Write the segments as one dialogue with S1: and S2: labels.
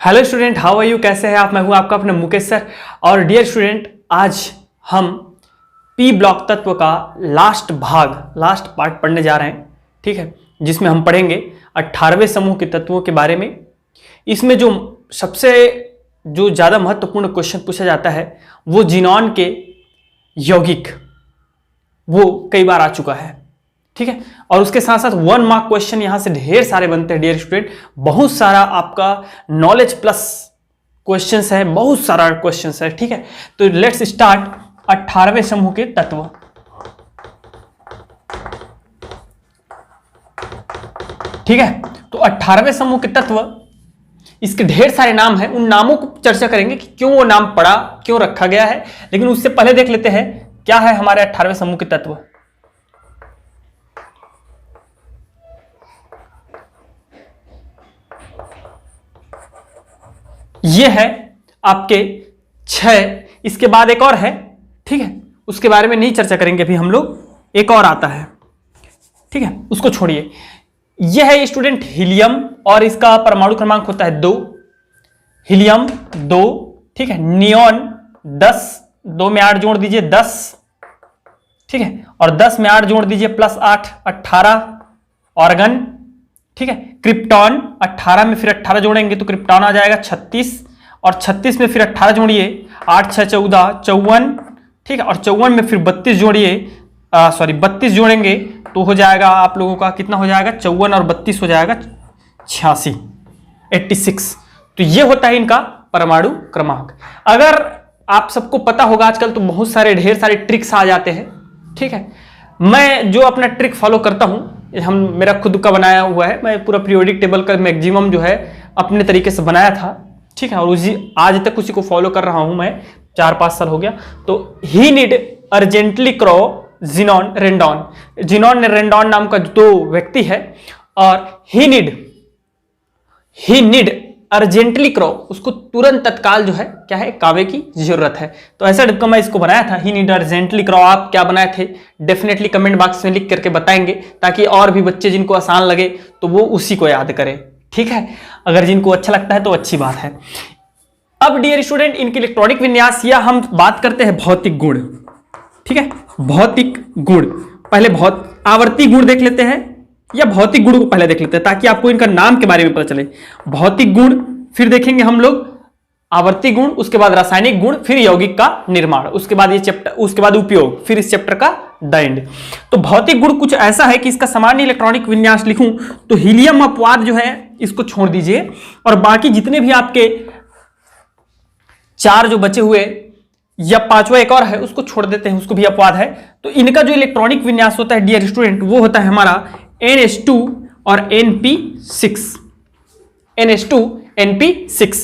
S1: Hello student, how are you? कैसे हैं आप? मैं हूं आपका अपना मुकेश सर। और डियर स्टूडेंट, आज हम पी ब्लॉक तत्व का लास्ट पार्ट पढ़ने जा रहे हैं, ठीक है, जिसमें हम पढ़ेंगे 18वें समूह के तत्वों के बारे में। इसमें जो सबसे ज़्यादा महत्वपूर्ण क्वेश्चन पूछा जाता है वो जीनॉन के यौगिक, वो कई बार आ चुका है, ठीक है। और उसके साथ साथ 1 मार्क क्वेश्चन यहां से ढेर सारे बनते हैं डियर स्टूडेंट। बहुत सारा आपका नॉलेज प्लस क्वेश्चंस है, बहुत सारा क्वेश्चंस है, ठीक है। तो लेट्स स्टार्ट 18वें समूह के तत्व। ठीक है, तो 18वें समूह के तत्व, इसके ढेर सारे नाम हैं, उन नामों को चर्चा करेंगे कि क्यों वो नाम पड़ा, क्यों रखा गया है। लेकिन उससे पहले देख लेते हैं क्या है हमारे 18वें समूह के तत्व। ये है आपके 6, इसके बाद एक और है, ठीक है, उसके बारे में नहीं चर्चा करेंगे अभी हम लोग। एक और आता है, ठीक है, उसको छोड़िए। यह है स्टूडेंट हीलियम, और इसका परमाणु क्रमांक होता है 2, हीलियम 2, ठीक है। नियॉन 10, 2 में 8 जोड़ दीजिए 10, ठीक है, और 10 में 8 जोड़ दीजिए +8 18। ऑर्गन, ठीक है। क्रिप्टॉन 18 में फिर 18 जोड़ेंगे तो क्रिप्टॉन आ जाएगा 36, और 36 में फिर 18 जोड़िए 8 6 14 54, ठीक है, और 54 में फिर 32 जोड़िए, 32 जोड़ेंगे तो हो जाएगा आप लोगों का कितना हो जाएगा, 54 और 32 हो जाएगा 86, 86। तो ये होता है इनका परमाणु क्रमांक। अगर आप सबको पता होगा आजकल तो बहुत सारे ढेर सारे ट्रिक्स आ जाते हैं, ठीक है। मैं जो अपना ट्रिक फॉलो करता हूं, मेरा खुद का बनाया हुआ है, मैं पूरा पीरियोडिक टेबल का मैक्सिमम जो है अपने तरीके से बनाया था, ठीक है, और आज तक उसी को फॉलो कर रहा हूं मैं, 4-5 साल हो गया। तो ही नीड अर्जेंटली क्रॉ जीनॉन रेंडॉन, जीनॉन ने रेंडॉन नाम का 2 व्यक्ति है, और ही नीड अर्जेंटली क्रॉ, उसको तुरंत तत्काल जो है क्या है, कावे की जरूरत है। तो ऐसा ढंग का मैं इसको बनाया था, ही नीड अर्जेंटली क्रॉ। आप क्या बनाए थे डेफिनेटली कमेंट बॉक्स में लिख करके बताएंगे, ताकि और भी बच्चे जिनको आसान लगे तो वो उसी को याद करें, ठीक है। अगर जिनको अच्छा लगता है तो अच्छी बात है। अब डियर स्टूडेंट, इनके इलेक्ट्रॉनिक विन्यास, या हम बात करते हैं भौतिक गुण, ठीक है, भौतिक गुण। पहले आवर्ती गुण देख लेते हैं, या भौतिक गुण को पहले देख लेते हैं ताकि आपको इनका नाम के बारे में पता चले। भौतिक गुण, फिर देखेंगे हम लोग आवर्ती गुण, उसके बाद रासायनिक गुण, फिर यौगिक का निर्माण, उसके बाद ये चैप्टर, उसके बाद उपयोग, फिर इस चैप्टर का द एंड। तो भौतिक गुण कुछ ऐसा है कि इसका सामान्य इलेक्ट्रॉनिक विन्यास लिखूं तो हीलियम अपवाद जो है इसको छोड़ दीजिए, और बाकी जितने भी आपके 4 जो बचे हुए, या 5वां एक और है उसको छोड़ देते हैं, उसको भी अपवाद है। तो इनका जो इलेक्ट्रॉनिक विन्यास होता है डियर स्टूडेंट, वो होता है हमारा NH2 और NP6, NH2 NP6।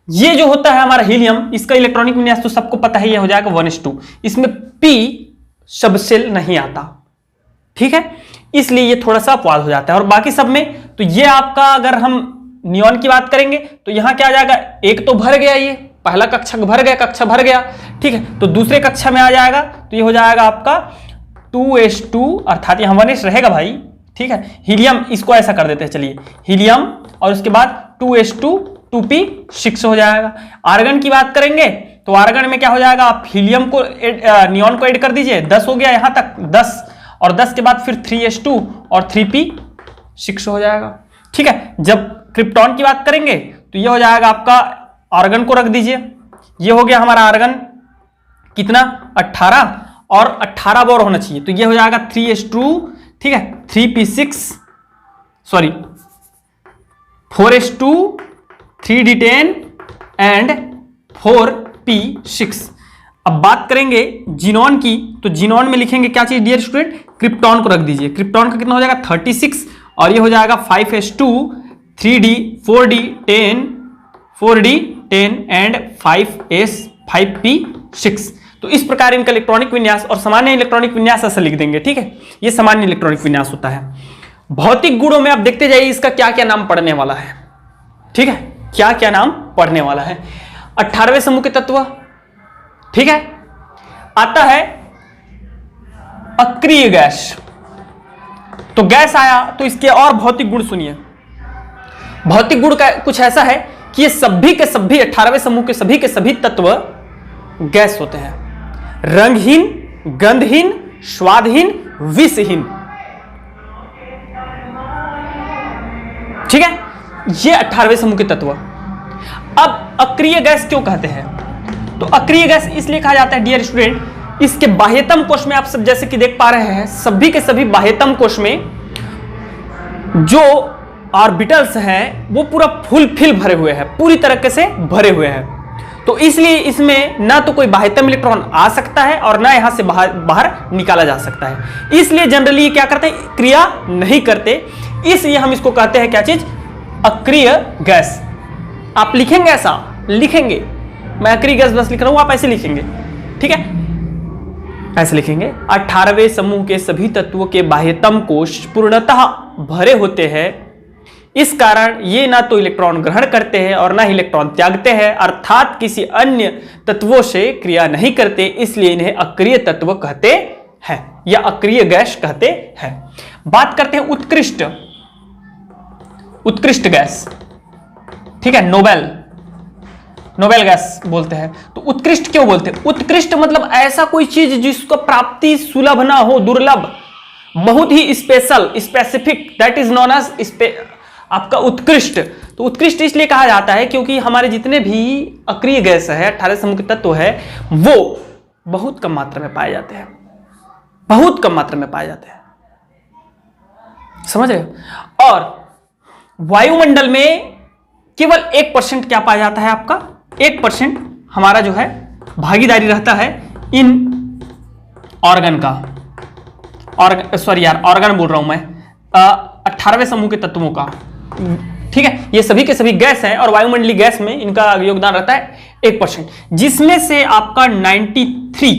S1: ये जो होता है हमारा हीलियम, इसका इलेक्ट्रॉनिक विन्यास तो सबको पता है, ये हो जाएगा 1s2। इसमें P सबसेल नहीं आता, ठीक है, इसलिए ये थोड़ा सा अपवाद हो जाता है। और बाकी सब में तो ये आपका, अगर हम नियॉन की बात करेंगे तो यहां क्या आ जाएगा, एक तो भर गया, ये पहला कक्षा भर गया, ठीक है। तो दूसरे कक्षा में आ जाएगा तो ये हो जाएगा आपका 2s2, अर्थात यहां 1s रहेगा भाई, ठीक है। हीलियम इसको ऐसा कर देते हैं, चलिए हीलियम, और उसके बाद 2s2 2p6 हो जाएगा। आर्गन की बात करेंगे तो आर्गन में क्या हो जाएगा, आप हीलियम को नियॉन को ऐड कर दीजिए, 10 हो गया यहां तक 10, और 10 के बाद फिर 3s2 और 3p6 हो जाएगा, ठीक है। जब क्रिप्टॉन की बात करेंगे तो ये हो जाएगा आपका, आर्गन को रख दीजिए, ये हो गया हमारा आर्गन कितना 18, और 18 बोर होना चाहिए, तो ये हो जाएगा 3s2, ठीक है, 3p6, sorry 4s2 3d10 and 4p6। अब बात करेंगे जीनॉन की, तो जीनॉन में लिखेंगे क्या चीज डियर स्टूडेंट, क्रिप्टॉन को रख दीजिए। क्रिप्टॉन का कितना हो जाएगा 36, और ये हो जाएगा 5s2 3d 4d10 and 5p6। तो इस प्रकार इनका इलेक्ट्रॉनिक विन्यास, और सामान्य इलेक्ट्रॉनिक विन्यास ऐसा लिख देंगे, ठीक है, ये सामान्य इलेक्ट्रॉनिक विन्यास होता है। भौतिक गुणों में आप देखते जाइए इसका क्या क्या नाम पढ़ने वाला है, ठीक है, क्या क्या नाम पढ़ने वाला है। 18वें समूह के तत्व, ठीक है, आता है अक्रिय गैस। तो गैस आया तो इसके और भौतिक गुण सुनिए। भौतिक गुण का कुछ ऐसा है कि ये सभी के सभी 18वें समूह के सभी तत्व गैस होते हैं, रंगहीन, गंधहीन, स्वादहीन, विषहीन। ठीक है, ये 18वें समूह के तत्व। अब अक्रिय गैस क्यों कहते हैं? तो अक्रिय गैस इसलिए कहा जाता है डियर स्टूडेंट, इसके बाह्यतम कोश में आप सब जैसे कि देख पा रहे हैं, सभी के सभी बाह्यतम कोश में जो ऑर्बिटल्स हैं वो पूरा फुल फिल भरे हुए हैं, पूरी तरीके से भरे हुए हैं। तो इसलिए इसमें ना तो कोई बाह्यतम इलेक्ट्रॉन आ सकता है और ना यहां से बाहर निकाला जा सकता है। इसलिए जनरली क्या करते हैं, क्रिया नहीं करते, इसलिए हम इसको कहते हैं क्या चीज, अक्रिय गैस। आप लिखेंगे ऐसा, लिखेंगे, मैं अक्रिय गैस बस लिख रहा हूं, आप ऐसे लिखेंगे, ठीक है, ऐसे लिखेंगे। 18वें समूह के सभी तत्वों के बाह्यतम कोश पूर्णतः भरे होते हैं, इस कारण ये ना तो इलेक्ट्रॉन ग्रहण करते हैं और ना ही इलेक्ट्रॉन त्यागते हैं, अर्थात किसी अन्य तत्वों से क्रिया नहीं करते, इसलिए इन्हें अक्रिय तत्व कहते हैं या अक्रिय गैस कहते हैं। बात करते हैं उत्कृष्ट गैस, ठीक है, नोबेल गैस बोलते हैं। तो उत्कृष्ट क्यों बोलते हैं? उत्कृष्ट मतलब ऐसा कोई चीज जिसको प्राप्ति सुलभ ना हो, दुर्लभ, बहुत ही special, specific, that is known as आपका उत्कृष्ट। तो उत्कृष्ट इसलिए कहा जाता है क्योंकि हमारे जितने भी अक्रिय गैस है, 18 समूह के तत्व है, वो बहुत कम मात्रा में पाए जाते हैं, बहुत कम मात्रा में पाए जाते हैं, समझ रहे हो? और वायुमंडल में केवल 1% क्या पाया जाता है, आपका 1% हमारा जो है भागीदारी रहता है इन ऑर्गन का, ऑर्गन बोल रहा हूं मैं, 18वें समूह के तत्वों का, ठीक है। ये सभी के सभी गैस हैं और वायुमंडलीय गैस में इनका योगदान रहता है 1%, जिसमें से आपका 93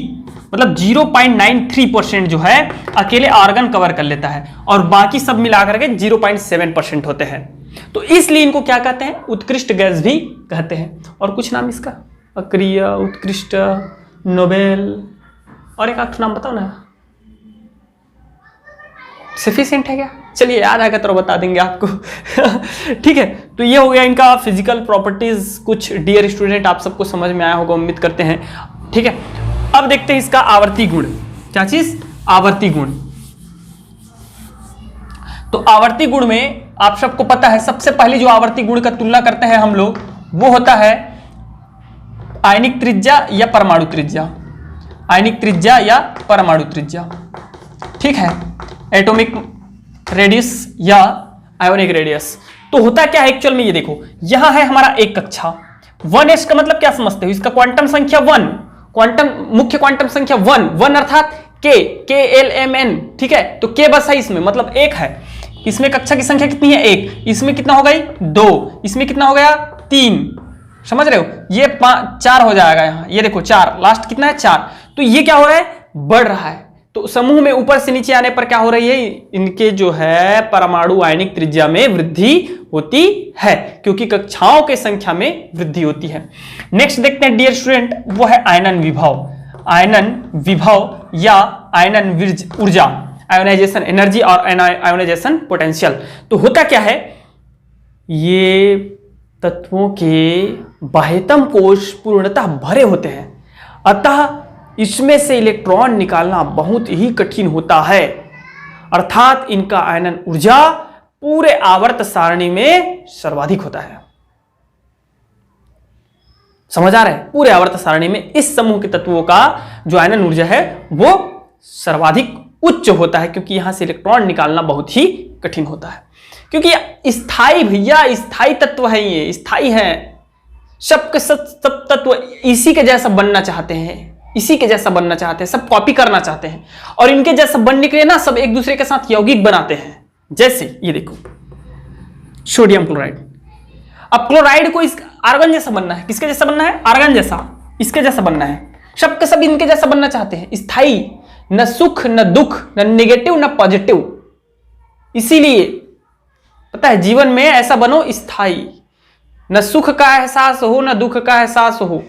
S1: मतलब 0.93% जो है अकेले ऑर्गन कवर कर लेता है और बाकी सब मिलाकर के 0.7% होते हैं। तो इसलिए इनको क्या कहते हैं, उत्कृष्ट गैस भी कहते हैं। और कुछ नाम इसका, अक्रिय, उत्कृष्ट, नोबेल, और एक नाम बताओ ना, सफिशिएंट है क्या? चलिए याद आएगा तो बता देंगे आपको। ठीक है, तो ये हो गया इनका फिजिकल प्रॉपर्टीज। कुछ डियर स्टूडेंट आप सबको समझ में आया होगा, उम्मीद करते हैं, ठीक है। अब देखते हैं इसका आवर्ती गुण। क्या चीज? आवर्ती गुण। तो आवर्ती गुण में आप सबको पता है, सबसे पहले जो आवर्ती गुण का तुलना करते हैं हम लोग, वो होता है आयनिक त्रिज्या या परमाणु त्रिज्या, आयनिक त्रिज्या या परमाणु त्रिज्या, ठीक है, एटॉमिक रेडियस या आयोनिक रेडियस। तो होता क्या है एक्चुअल में, ये देखो, यहां है हमारा एक कक्षा, 1s का मतलब क्या समझते हो, इसका क्वांटम संख्या 1, क्वांटम मुख्य क्वांटम संख्या 1 अर्थात KLMN, ठीक है। तो K बस है इसमें, मतलब 1 है। इसमें कक्षा की संख्या कितनी है? 1। इसमें कितना हो गई? 2। इसमें कितना हो गया? 3। समझ रहे हो? ये 4 हो जाएगा यहाँ, ये देखो 4, लास्ट कितना है? 4। तो ये क्या हो रहा है? बढ़ रहा है। तो समूह में ऊपर से नीचे आने पर क्या हो रही है? इनके जो है परमाणु आयनिक त्रिज्या में वृद्धि होती है, क्योंकि कक्षाओं के संख्या में वृद्धि होती है। नेक्स्ट देखते हैं डियर स्टूडेंट, वो है आयनन विभव। आयनन विभव या आयनन ऊर्जा, आयोनाइजेशन एनर्जी और आयोनाइजेशन पोटेंशियल। तो होता क्या है, ये तत्वों के बाह्यतम कोश पूर्णतः भरे होते हैं, अतः इसमें से इलेक्ट्रॉन निकालना बहुत ही कठिन होता है, अर्थात इनका आयनन ऊर्जा पूरे आवर्त सारणी में सर्वाधिक होता है। समझ आ रहा है? पूरे आवर्त सारणी में इस समूह के तत्वों का जो आयनन ऊर्जा है वो सर्वाधिक उच्च होता है, क्योंकि यहां से इलेक्ट्रॉन निकालना बहुत ही कठिन होता है, क्योंकि स्थायी भैया, स्थायी तत्व है, ये स्थायी है। सबके सब तत्व इसी के जैसा बनना चाहते हैं, इसी के जैसा बनना चाहते हैं, सब कॉपी करना चाहते हैं, और इनके जैसा बनने के लिए ना सब एक दूसरे के साथ यौगिक बनाते हैं। जैसे ये देखो सोडियम क्लोराइड, अब क्लोराइड को इस आर्गन जैसा बनना है। किसके जैसा बनना है? आर्गन जैसा, इसके जैसा बनना है। सबके सब इनके जैसा बनना चाहते हैं, स्थायी, न सुख न दुख, न नेगेटिव न पॉजिटिव। इसीलिए पता है, जीवन में ऐसा बनो स्थायी, न सुख का एहसास हो न दुख का एहसास हो।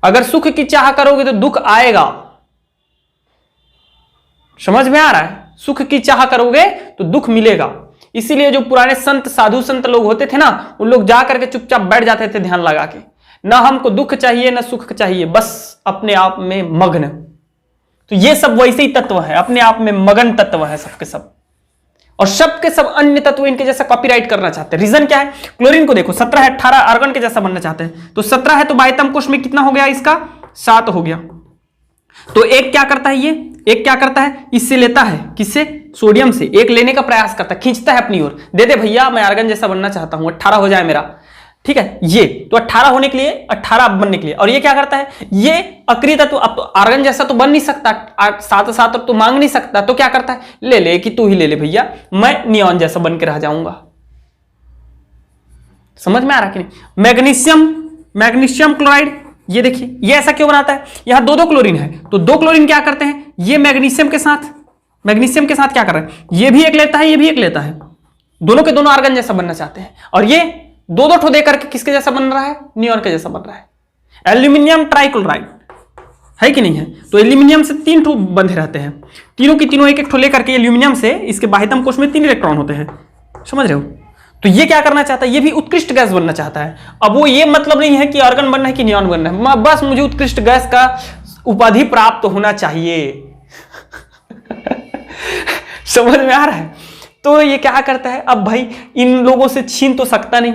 S1: अगर सुख की चाह करोगे तो दुख आएगा, समझ में आ रहा है? सुख की चाह करोगे तो दुख मिलेगा, इसीलिए जो पुराने संत साधु संत लोग होते थे ना, उन लोग जा करके चुपचाप बैठ जाते थे ध्यान लगा के। ना हमको दुख चाहिए ना सुख चाहिए, बस अपने आप में मग्न। तो ये सब वैसे ही तत्व है, अपने आप में मगन तत्व है सबके सब, और सबके सब अन्य तत्व इनके जैसा कॉपीराइट करना चाहते हैं। रीजन क्या है? क्लोरीन को देखो 17 है, 18 आर्गन के जैसा बनना चाहते हैं। तो 17 है तो बाह्यतम कोश में कितना हो गया इसका? 7 हो गया। तो एक क्या करता है, ये एक क्या करता है, इससे लेता है, किससे? सोडियम से। एक लेने का प्रयास करता है, खींचता है अपनी ओर, दे दे भैया मैं आर्गन जैसा बनना चाहता हूं, 18 हो जाए मेरा, ठीक है। ये तो 18 होने के लिए, 18 बनने के लिए, और ये क्या करता है, ये अक्रिय तत्व, अब तो आर्गन जैसा तो बन नहीं सकता, साथ साथ तो मांग नहीं सकता, तो क्या करता है, ले ले कि तू ही ले ले भैया, मैं नियॉन जैसा बन के रह जाऊंगा। समझ में आ रहा कि नहीं? मैग्नीशियम क्लोराइड, ये देखिए ये ऐसा क्यों बनाता है, यहां दो क्लोरीन है, तो 2 क्लोरीन क्या करते हैं, ये मैग्नीशियम के साथ क्या कर रहे हैं, ये भी एक लेता है, ये भी एक लेता है, दोनों के दोनों आर्गन जैसा बनना चाहते हैं, और ये 2 ठो देकर के किसके जैसा बन रहा है, नियॉन के जैसा बन रहा है। एल्यूमिनियम ट्राइक्लोराइड है कि नहीं है? तो एल्यूमिनियम से 3 ठो बंधे रहते हैं, तीनों की तीनों एक ठो लेकर के एल्यूमिनियम से, इसके बाह्यतम कोश में 3 इलेक्ट्रॉन होते हैं, समझ रहे हो? तो ये क्या करना चाहता है, ये भी उत्कृष्ट गैस बनना चाहता है। अब वो ये मतलब नहीं है कि आर्गन बनना है कि नियॉन बनना है, बस मुझे उत्कृष्ट गैस का उपाधि प्राप्त होना चाहिए। समझ में आ रहा है? तो ये क्या करता है, अब भाई इन लोगों से छीन तो सकता नहीं,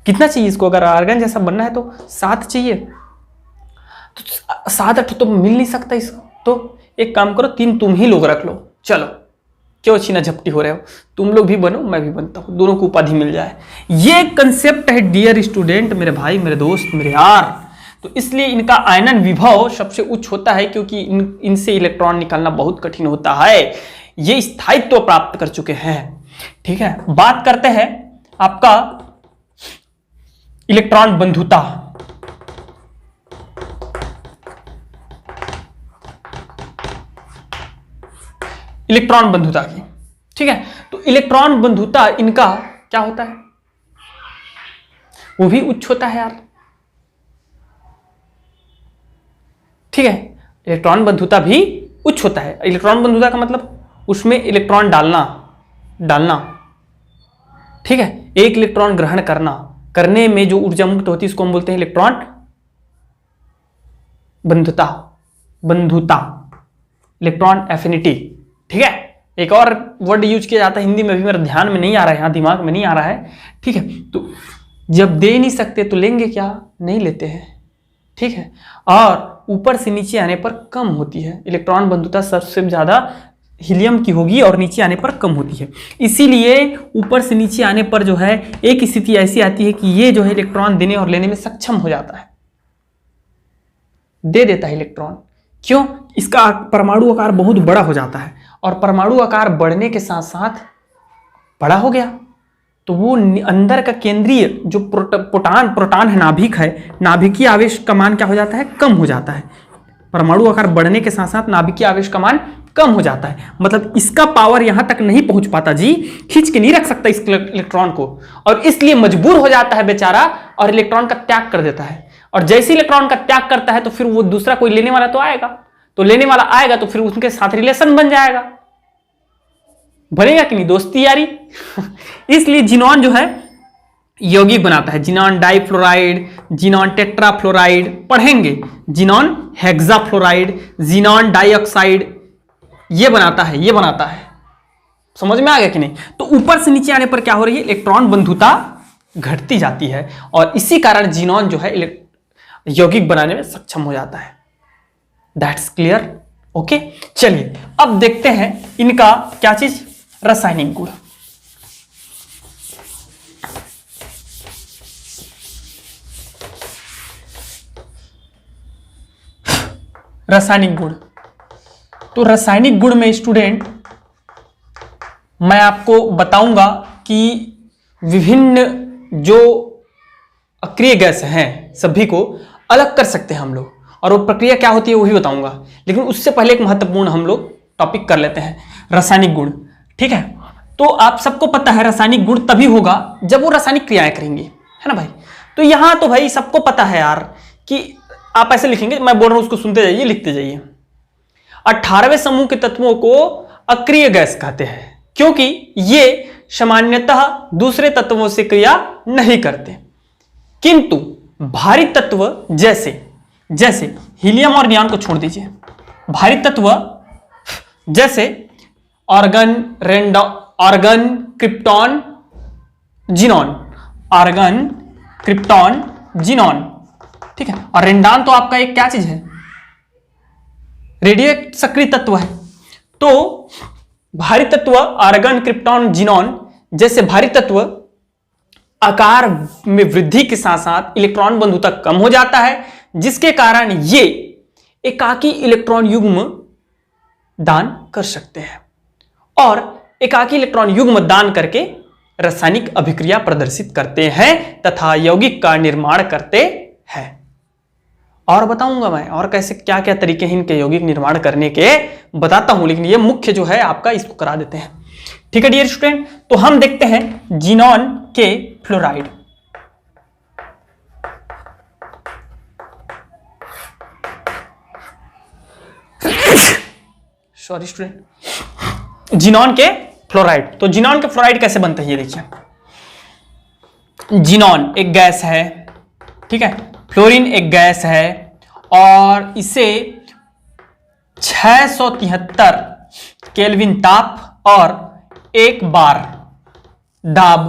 S1: कितना चाहिए इसको, अगर आर्गन जैसा बनना है तो 7 चाहिए, तो 7 तो मिल नहीं सकता इसको, तो एक काम करो 3 तुम ही लोग रख लो, चलो क्यों छीना झपटी हो रहे हो, तुम लोग भी बनो मैं भी बनता हूं, दोनों को उपाधि मिल जाए। ये कंसेप्ट है डियर स्टूडेंट, मेरे भाई मेरे दोस्त मेरे यार। तो इसलिए इनका आयनन विभव सबसे उच्च होता है, क्योंकि इनसे इलेक्ट्रॉन निकालना बहुत कठिन होता है, ये स्थायित्व प्राप्त कर चुके हैं। ठीक है, बात करते हैं आपका इलेक्ट्रॉन बंधुता। इलेक्ट्रॉन बंधुता की, ठीक है। तो इलेक्ट्रॉन बंधुता इनका क्या होता है, वो भी उच्च होता है यार, ठीक है। इलेक्ट्रॉन बंधुता भी उच्च होता है। इलेक्ट्रॉन बंधुता का मतलब उसमें इलेक्ट्रॉन डालना, ठीक है। एक इलेक्ट्रॉन ग्रहण करने में जो ऊर्जा मुक्त होती है इसको हम बोलते हैं इलेक्ट्रॉन बंधुता, इलेक्ट्रॉन एफिनिटी, ठीक है। एक और वर्ड यूज किया जाता है हिंदी में भी, मेरे ध्यान में नहीं आ रहा है, यहाँ दिमाग में नहीं आ रहा है, ठीक है। तो जब दे नहीं सकते तो लेंगे क्या, नहीं लेते हैं, ठीक है। और ऊपर से नीचे आने पर कम होती है, इलेक्ट्रॉन बंधुता सबसे ज्यादा हीलियम की होगी और नीचे आने पर कम होती है। इसीलिए ऊपर से नीचे आने पर जो है एक स्थिति ऐसी आती है कि ये जो है इलेक्ट्रॉन देने और लेने में सक्षम हो जाता है, दे देता है इलेक्ट्रॉन। क्यों? इसका परमाणु आकार बहुत बड़ा हो जाता है, और परमाणु आकार बढ़ने के साथ साथ बड़ा हो गया तो वो अंदर का केंद्रीय जो प्रोटॉन है, नाभिक है, नाभिकीय आवेश का मान क्या हो जाता है, कम हो जाता है। परमाणु आकार बढ़ने के साथ साथ नाभिकीय आवेश का मान कम हो जाता है, मतलब इसका पावर यहां तक नहीं पहुंच पाता जी, खींच के नहीं रख सकता इस इलेक्ट्रॉन को, और इसलिए मजबूर हो जाता है बेचारा और इलेक्ट्रॉन का त्याग कर देता है। और जैसे इलेक्ट्रॉन का त्याग करता है तो फिर वो दूसरा कोई लेने वाला तो आएगा, तो लेने वाला आएगा तो फिर उनके साथ रिलेशन बन जाएगा, बनेगा कि नहीं, दोस्ती यारी। इसलिए जिनॉन जो है यौगिक बनाता है, जिनॉन डाइफ्लोराइड, जिनॉन टेट्राफ्लोराइड पढ़ेंगे, जिनॉन हेक्साफ्लोराइड, जिनॉन डाइऑक्साइड, ये बनाता है। समझ में आ गया कि नहीं? तो ऊपर से नीचे आने पर क्या हो रही है, इलेक्ट्रॉन बंधुता घटती जाती है, और इसी कारण जिनॉन जो है यौगिक बनाने में सक्षम हो जाता है। That's clear, okay. चलिए अब देखते हैं इनका क्या चीज, रासायनिक गुण। रासायनिक गुण, तो रासायनिक गुण में स्टूडेंट मैं आपको बताऊंगा कि विभिन्न जो अक्रिय गैस हैं सभी को अलग कर सकते हैं हम लोग, और वो प्रक्रिया क्या होती है वही बताऊंगा। लेकिन उससे पहले एक महत्वपूर्ण हम लोग टॉपिक कर लेते हैं, रासायनिक गुण, ठीक है। तो आप सबको पता है रासायनिक गुण तभी होगा जब वो रासायनिक क्रियाएं करेंगे, है ना भाई। तो यहां तो भाई सबको पता है यार कि आप ऐसे लिखेंगे, मैं बोल रहा हूं उसको सुनते जाइए, लिखते जाइए। 18वें समूह के तत्वों को अक्रिय गैस कहते हैं, क्योंकि ये सामान्यतः दूसरे तत्वों से क्रिया नहीं करते। किंतु भारी तत्व जैसे हीलियम और नियॉन को छोड़ दीजिए, भारी तत्व जैसे argon, argon, krypton, xenon, argon, krypton, xenon, ठीक है। और रेंडॉन तो आपका एक क्या चीज है, रेडियो सक्रिय तत्व है। तो भारी तत्व आर्गन, क्रिप्टॉन, जिनॉन जैसे भारी तत्व आकार में वृद्धि के साथ साथ इलेक्ट्रॉन बंधुता कम हो जाता है, जिसके कारण ये एकाकी इलेक्ट्रॉन युग्म दान कर सकते हैं और एकाकी इलेक्ट्रॉन युग्म दान करके रासायनिक अभिक्रिया प्रदर्शित करते हैं तथा यौगिक का निर्माण करते हैं। और बताऊंगा मैं और कैसे क्या क्या तरीके हैं इनके यौगिक निर्माण करने के, बताता हूं, लेकिन ये मुख्य जो है आपका इसको करा देते हैं। ठीक है डियर स्टूडेंट, तो हम देखते हैं जिनॉन के फ्लोराइड। सॉरी स्टूडेंट, जिनॉन के फ्लोराइड। तो जिनॉन के फ्लोराइड कैसे बनते हैं ये देखिए। जिनॉन एक गैस है, ठीक है, फ्लोरीन एक गैस है और इसे 673 केल्विन ताप और 1 बार दाब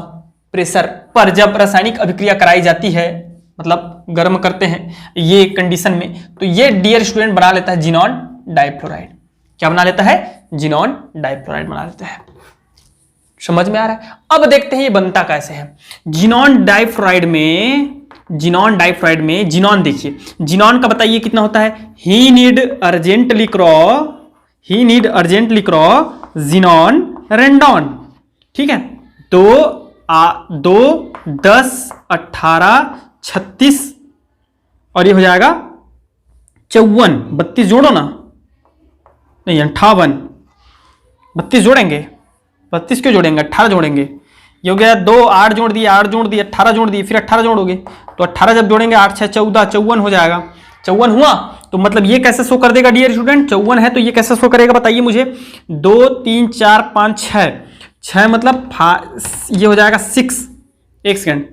S1: प्रेशर पर जब रासायनिक अभिक्रिया कराई जाती है, मतलब गर्म करते हैं ये कंडीशन में, तो ये डियर स्टूडेंट बना लेता है जिनॉन डाइफ्लोराइड। क्या बना लेता है? जिनॉन डाइफ्लोराइड बना लेता है। समझ में आ रहा है? अब देखते हैं ये बनता कैसे है। जिनॉन डाइफ्लोराइड में जिनॉन देखिए, जिनॉन का बताइए कितना होता है। ही नीड अर्जेंटली क्रॉ जिनॉन रेंडॉन, ठीक है। 2, 10, 18, 36 और ये हो जाएगा 54, 32 जोड़ो ना, नहीं 58, 32 जोड़ेंगे, 32 क्यों जोड़ेंगे, 18 जोड़ेंगे। ये हो गया 2, 8 जोड़ दिए, 8 जोड़ दिए, 18 जोड़ दिए, फिर 18 जोड़ोगे तो 18 जब जोड़ेंगे 8, 6, 14, 54 हो जाएगा। 54 हुआ तो मतलब ये कैसे शो कर देगा डियर स्टूडेंट, 54 है तो ये कैसे शो करेगा बताइए मुझे। 2, 3, 4, 5, 6 मतलब ये हो जाएगा 6, एक सेकेंड,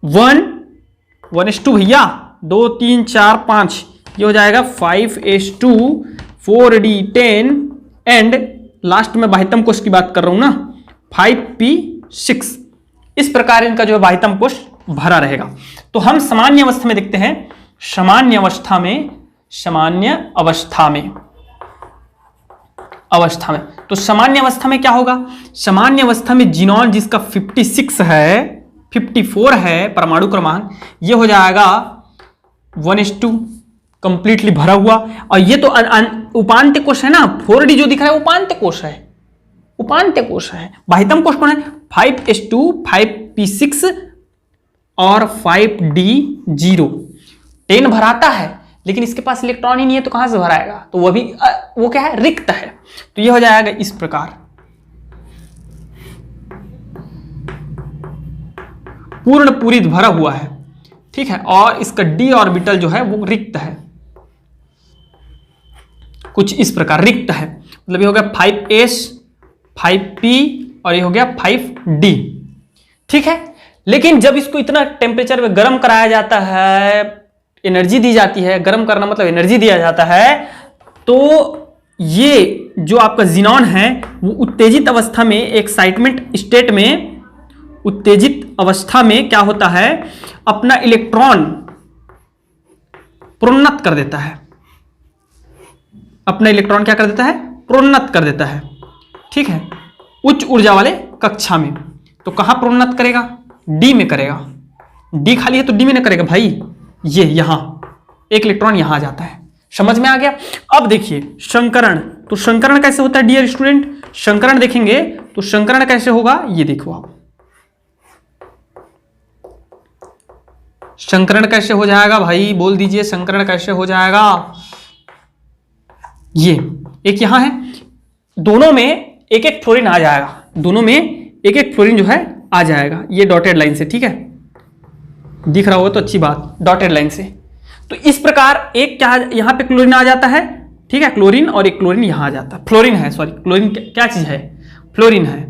S1: 1:2 भैया, 2, 3, 4, 5, ये हो जाएगा 5:2, 4d10 एंड लास्ट में बाह्यतम कोश की बात कर रहा हूं ना, 5p6। इस प्रकार इनका जो है बाह्यतम कोश भरा रहेगा। तो हम सामान्य अवस्था में देखते हैं, सामान्य अवस्था में तो सामान्य अवस्था में क्या होगा, सामान्य अवस्था में जिनॉन जिसका 56 है, 54 है परमाणु क्रमांक, ये हो जाएगा 1:2 कंप्लीटली भरा हुआ। और ये तो उपांत्य कोश है ना, 4d जो दिख रहा है उपांत्य कोश है। बाह्यतम कोश कौन है? 5s2, 5p6 और 5d0। 10 भराता है लेकिन इसके पास इलेक्ट्रॉन ही नहीं है तो कहां से भराएगा, तो वो क्या है, रिक्त है। तो ये हो जाएगा इस प्रकार, पूरित भरा हुआ है, ठीक है। और इसका d ऑर्बिटल जो है वो रिक्त है, कुछ इस प्रकार रिक्त है। मतलब ये हो गया 5s, 5p और ये हो गया 5d, ठीक है। लेकिन जब इसको इतना टेम्परेचर में गर्म कराया जाता है, एनर्जी दी जाती है, गर्म करना मतलब एनर्जी दिया जाता है, तो ये जो आपका जिनॉन है वो उत्तेजित अवस्था में, एक्साइटमेंट स्टेट में, उत्तेजित अवस्था में क्या होता है, अपना इलेक्ट्रॉन प्रोन्नत कर देता है। अपना इलेक्ट्रॉन क्या कर देता है, प्रोन्नत कर देता है, ठीक है, उच्च ऊर्जा वाले कक्षा में। तो कहां प्रोन्नत करेगा, डी में करेगा। डी खाली है तो डी में ना करेगा भाई, ये यहां एक इलेक्ट्रॉन यहां आ जाता है। समझ में आ गया? अब देखिए संकरण, तो संकरण कैसे होता है डियर स्टूडेंट, संकरण देखेंगे तो संकरण कैसे होगा, ये देखो आप, संकरण कैसे हो जाएगा भाई, बोल दीजिए संकरण कैसे हो जाएगा। ये एक यहां है, दोनों में एक एक फ्लोरीन आ जाएगा, दोनों में एक एक फ्लोरीन जो है आ जाएगा, ये डॉटेड लाइन से, ठीक है, दिख रहा होगा तो अच्छी बात, डॉटेड लाइन से। तो इस प्रकार एक क्या यहां पे क्लोरीन आ जाता है ठीक है, क्लोरीन और एक क्लोरीन यहां आ जाता है, फ्लोरीन है, सॉरी क्लोरीन क्या चीज है, फ्लोरीन है,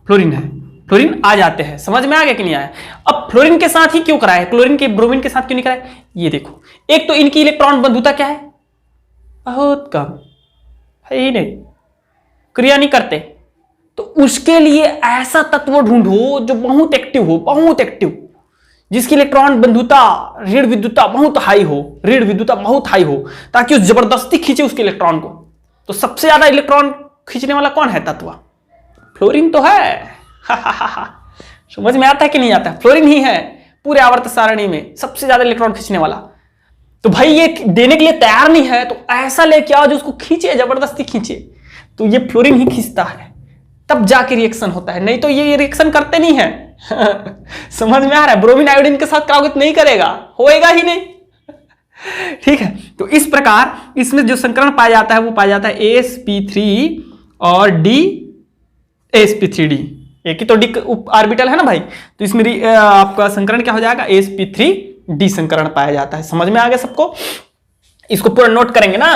S1: फ्लोरीन है, फ्लोरीन आ जाते हैं। समझ में आ गया कि नहीं आया? अब फ्लोरीन के साथ ही क्यों कराया, क्लोरीन के ब्रोमीन के साथ क्यों नहीं कराया? ये देखो, एक तो इनकी इलेक्ट्रॉन बंधुता क्या है, बहुत कम है ही नहीं, क्रिया नहीं करते, तो उसके लिए ऐसा तत्व ढूंढो जो बहुत एक्टिव हो, बहुत एक्टिव, जिसकी इलेक्ट्रॉन बंधुता ऋण विद्युता बहुत हाई हो, ऋण विद्युता बहुत हाई हो, ताकि उस जबरदस्ती खींचे उसके इलेक्ट्रॉन को। तो सबसे ज्यादा इलेक्ट्रॉन खींचने वाला कौन है तत्व? फ्लोरीन तो है। समझ में आता है कि नहीं आता? फ्लोरीन ही है पूरे आवर्त सारणी में सबसे ज्यादा इलेक्ट्रॉन खींचने वाला। तो भाई ये देने के लिए तैयार नहीं है, तो ऐसा लेके आओ जो उसको खींचे, जबरदस्ती खींचे। तो ये फ्लोरीन ही खींचता है, तब जाके रिएक्शन होता है, नहीं तो ये रिएक्शन करते नहीं है। समझ में आ रहा है? ब्रोमीन आयोडीन के साथ कराओगे तो नहीं करेगा, होएगा ही नहीं। ठीक है, तो इस प्रकार इसमें जो संकरण पाया जाता है वो पाया जाता है sp3 और sp3d। एक ही तो डी ऑर्बिटल है ना भाई, तो इसमें आपका संकरण क्या हो जाएगा, sp3d संकरण पाया जाता है। समझ में आ गया सबको? इसको पूरा नोट करेंगे ना,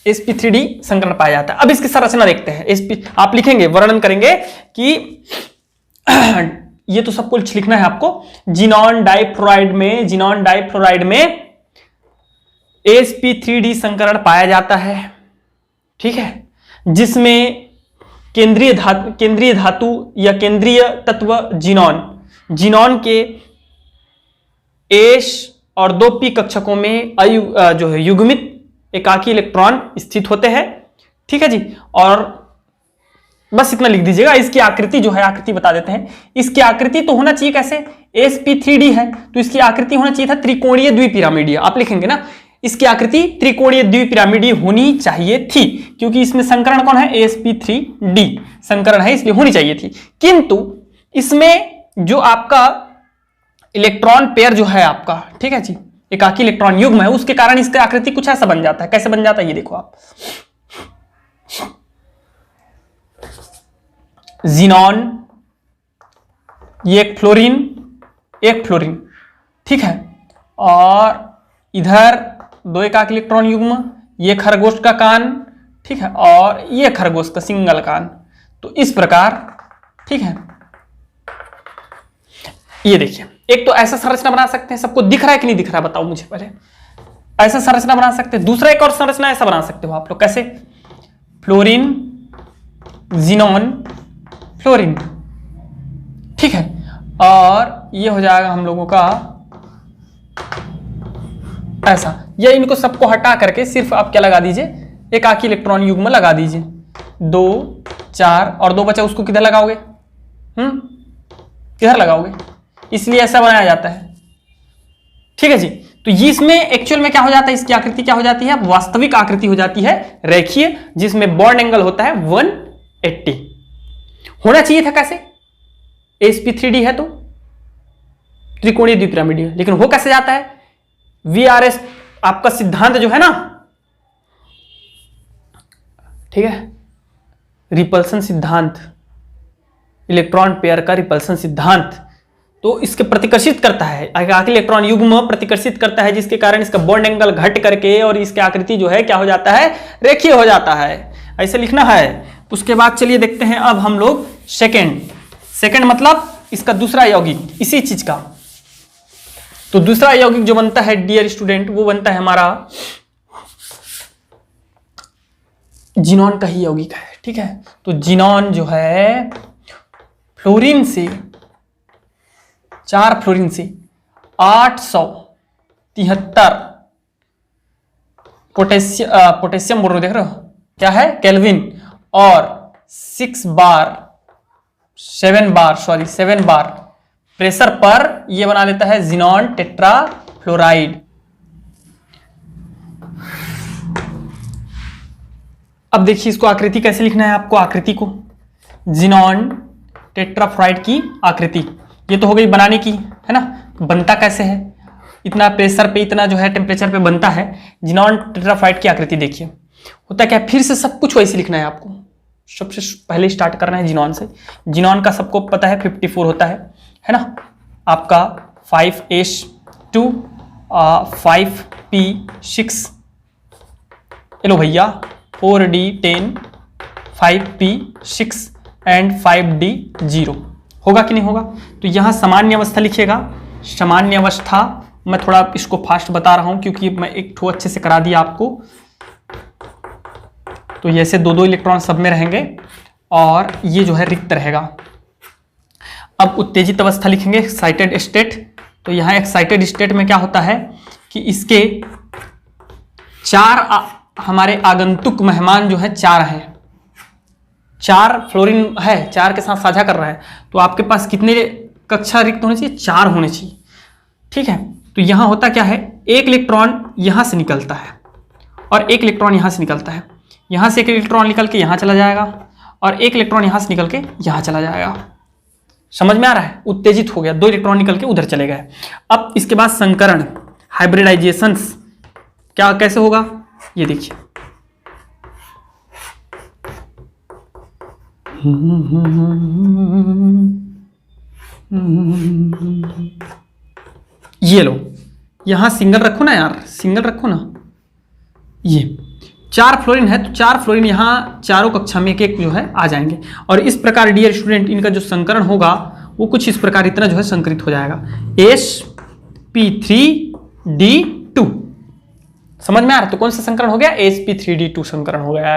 S1: sp3d संकरण पाया जाता है। अब इसकी संरचना देखते हैं। आप लिखेंगे, वर्णन करेंगे कि ये तो सब कुछ लिखना है आपको। जिनॉन डाइफ्लोराइड में sp3d संकरण पाया जाता है, ठीक है, जिसमें केंद्रीय धातु या केंद्रीय तत्व जिनॉन के एस और 2p कक्षकों में जो है युग्मित एकाकी इलेक्ट्रॉन स्थित होते हैं। ठीक है जी, और बस इतना लिख दीजिएगा। इसकी आकृति जो है, आकृति बता देते हैं। इसकी आकृति तो होना चाहिए कैसे, sp3d है तो इसकी आकृति होना चाहिए था त्रिकोणीय द्विपिरामिडीय। आप लिखेंगे ना, इसकी आकृति त्रिकोणीय द्विपिरामिडीय होनी चाहिए थी, क्योंकि इसमें संकरण कौन है, sp3d संकरण है, इसलिए होनी चाहिए थी। किंतु इसमें जो आपका इलेक्ट्रॉन पेयर जो है आपका, ठीक है जी, एकाकी इलेक्ट्रॉन युग्म है, उसके कारण इसकी आकृति कुछ ऐसा बन जाता है। कैसे बन जाता है ये देखो आप, जिनॉन, ये एक फ्लोरीन, ठीक है, और इधर 2 एकाकी इलेक्ट्रॉन युग्म, ये खरगोश का कान, ठीक है, और ये खरगोश का सिंगल कान। तो इस प्रकार, ठीक है, ये देखिए, एक तो ऐसा संरचना बना सकते हैं। सबको दिख रहा है कि नहीं दिख रहा है बताओ मुझे पहले। ऐसा संरचना बना सकते हैं। दूसरा एक और संरचना ऐसा बना सकते हो आप लोग, कैसे, फ्लोरीन, जिनॉन, फ्लोरीन, ठीक है, और ये हो जाएगा हम लोगों का ऐसा। या इनको सबको हटा करके सिर्फ आप क्या लगा दीजिए, एकाकी इलेक्ट्रॉन युग्म लगा दीजिए। 2, 4 और 2 बचा, उसको किधर लगाओगे, किधर लगाओगे, इसलिए ऐसा बनाया जाता है। ठीक है जी, तो इसमें एक्चुअल में क्या हो जाता है, इसकी आकृति क्या हो जाती है, वास्तविक आकृति हो जाती है रेखीय, जिसमें बॉन्ड एंगल होता है 180। होना चाहिए था कैसे, sp3d है तो त्रिकोणीय द्विपिरामिडीय, लेकिन हो कैसे जाता है, VRS आपका सिद्धांत जो है ना, ठीक है, रिपल्सन सिद्धांत, इलेक्ट्रॉन पेयर का रिपल्सन सिद्धांत, तो इसके प्रतिकर्षित करता है, एकाकी इलेक्ट्रॉन युग्म प्रतिकर्षित करता है, जिसके कारण इसका बॉन्ड एंगल घट करके और इसकी आकृति जो है क्या हो जाता है, रेखीय हो जाता है। ऐसे लिखना है। उसके बाद चलिए देखते हैं अब हम लोग सेकेंड मतलब इसका दूसरा यौगिक इसी चीज का। तो दूसरा यौगिक जो बनता है डियर स्टूडेंट, वो बनता है हमारा जिनॉन का ही यौगिक है। ठीक है, तो जिनॉन जो है फ्लोरीन से 4 फ्लोरीन से 873 पोटेशियम बोल रहे हो, देख रहे हो क्या है, केल्विन, और 7 बार प्रेशर पर यह बना देता है जिनॉन टेट्राफ्लोराइड। अब देखिए इसको आकृति कैसे लिखना है आपको, आकृति को, जिनॉन टेट्राफ्लोराइड की आकृति, ये तो हो गई बनाने की, है ना। बनता कैसे है, इतना प्रेशर पे, इतना जो है टेम्परेचर पे बनता है जिनॉन टेट्राफ्लोराइड की आकृति। देखिए होता क्या, फिर से सब कुछ वैसे लिखना है आपको। सबसे पहले स्टार्ट करना है जिनॉन से। जिनॉन का सबको पता है 54 होता है ना, आपका 5s2 5p6 ये लो भैया 4d10 5p6 एंड 5d0 होगा कि नहीं होगा। तो यहां सामान्य अवस्था लिखिएगा। सामान्य अवस्था मैं थोड़ा इसको फास्ट बता रहा हूं क्योंकि मैं एक ठो अच्छे से करा दिया आपको। तो ऐसे 2-2 इलेक्ट्रॉन सब में रहेंगे और ये जो है रिक्त रहेगा। अब उत्तेजित अवस्था लिखेंगे, एक्साइटेड स्टेट। तो यहां एक्साइटेड स्टेट में क्या होता है कि इसके 4 हमारे आगंतुक मेहमान जो है 4 हैं, 4 फ्लोरीन है, 4 के साथ साझा कर रहा है। तो आपके पास कितने कक्षा रिक्त होने चाहिए? 4 होने चाहिए, ठीक है। तो यहां होता क्या है, एक इलेक्ट्रॉन यहां से निकलता है और एक इलेक्ट्रॉन यहां से निकलता है। यहां से एक इलेक्ट्रॉन निकल के यहां चला जाएगा और एक इलेक्ट्रॉन यहां से निकल के यहां चला जाएगा। समझ में आ रहा है? उत्तेजित हो गया, 2 इलेक्ट्रॉन निकल के उधर चले गए। अब इसके बाद संकरण, हाइब्रिडाइजेशन क्या कैसे होगा ये देखिए। ये लो, यहां सिंगल रखो ना यार, सिंगल रखो ना। ये 4 फ्लोरीन है तो 4 फ्लोरीन यहां चारों कक्षा में एक जो है आ जाएंगे। और इस प्रकार डियर स्टूडेंट इनका जो संकरण होगा वो कुछ इस प्रकार इतना जो है संकरित हो जाएगा, sp3d2। समझ में आ रहा है? तो कौन सा संकरण हो गया? sp3d2 संकरण हो गया।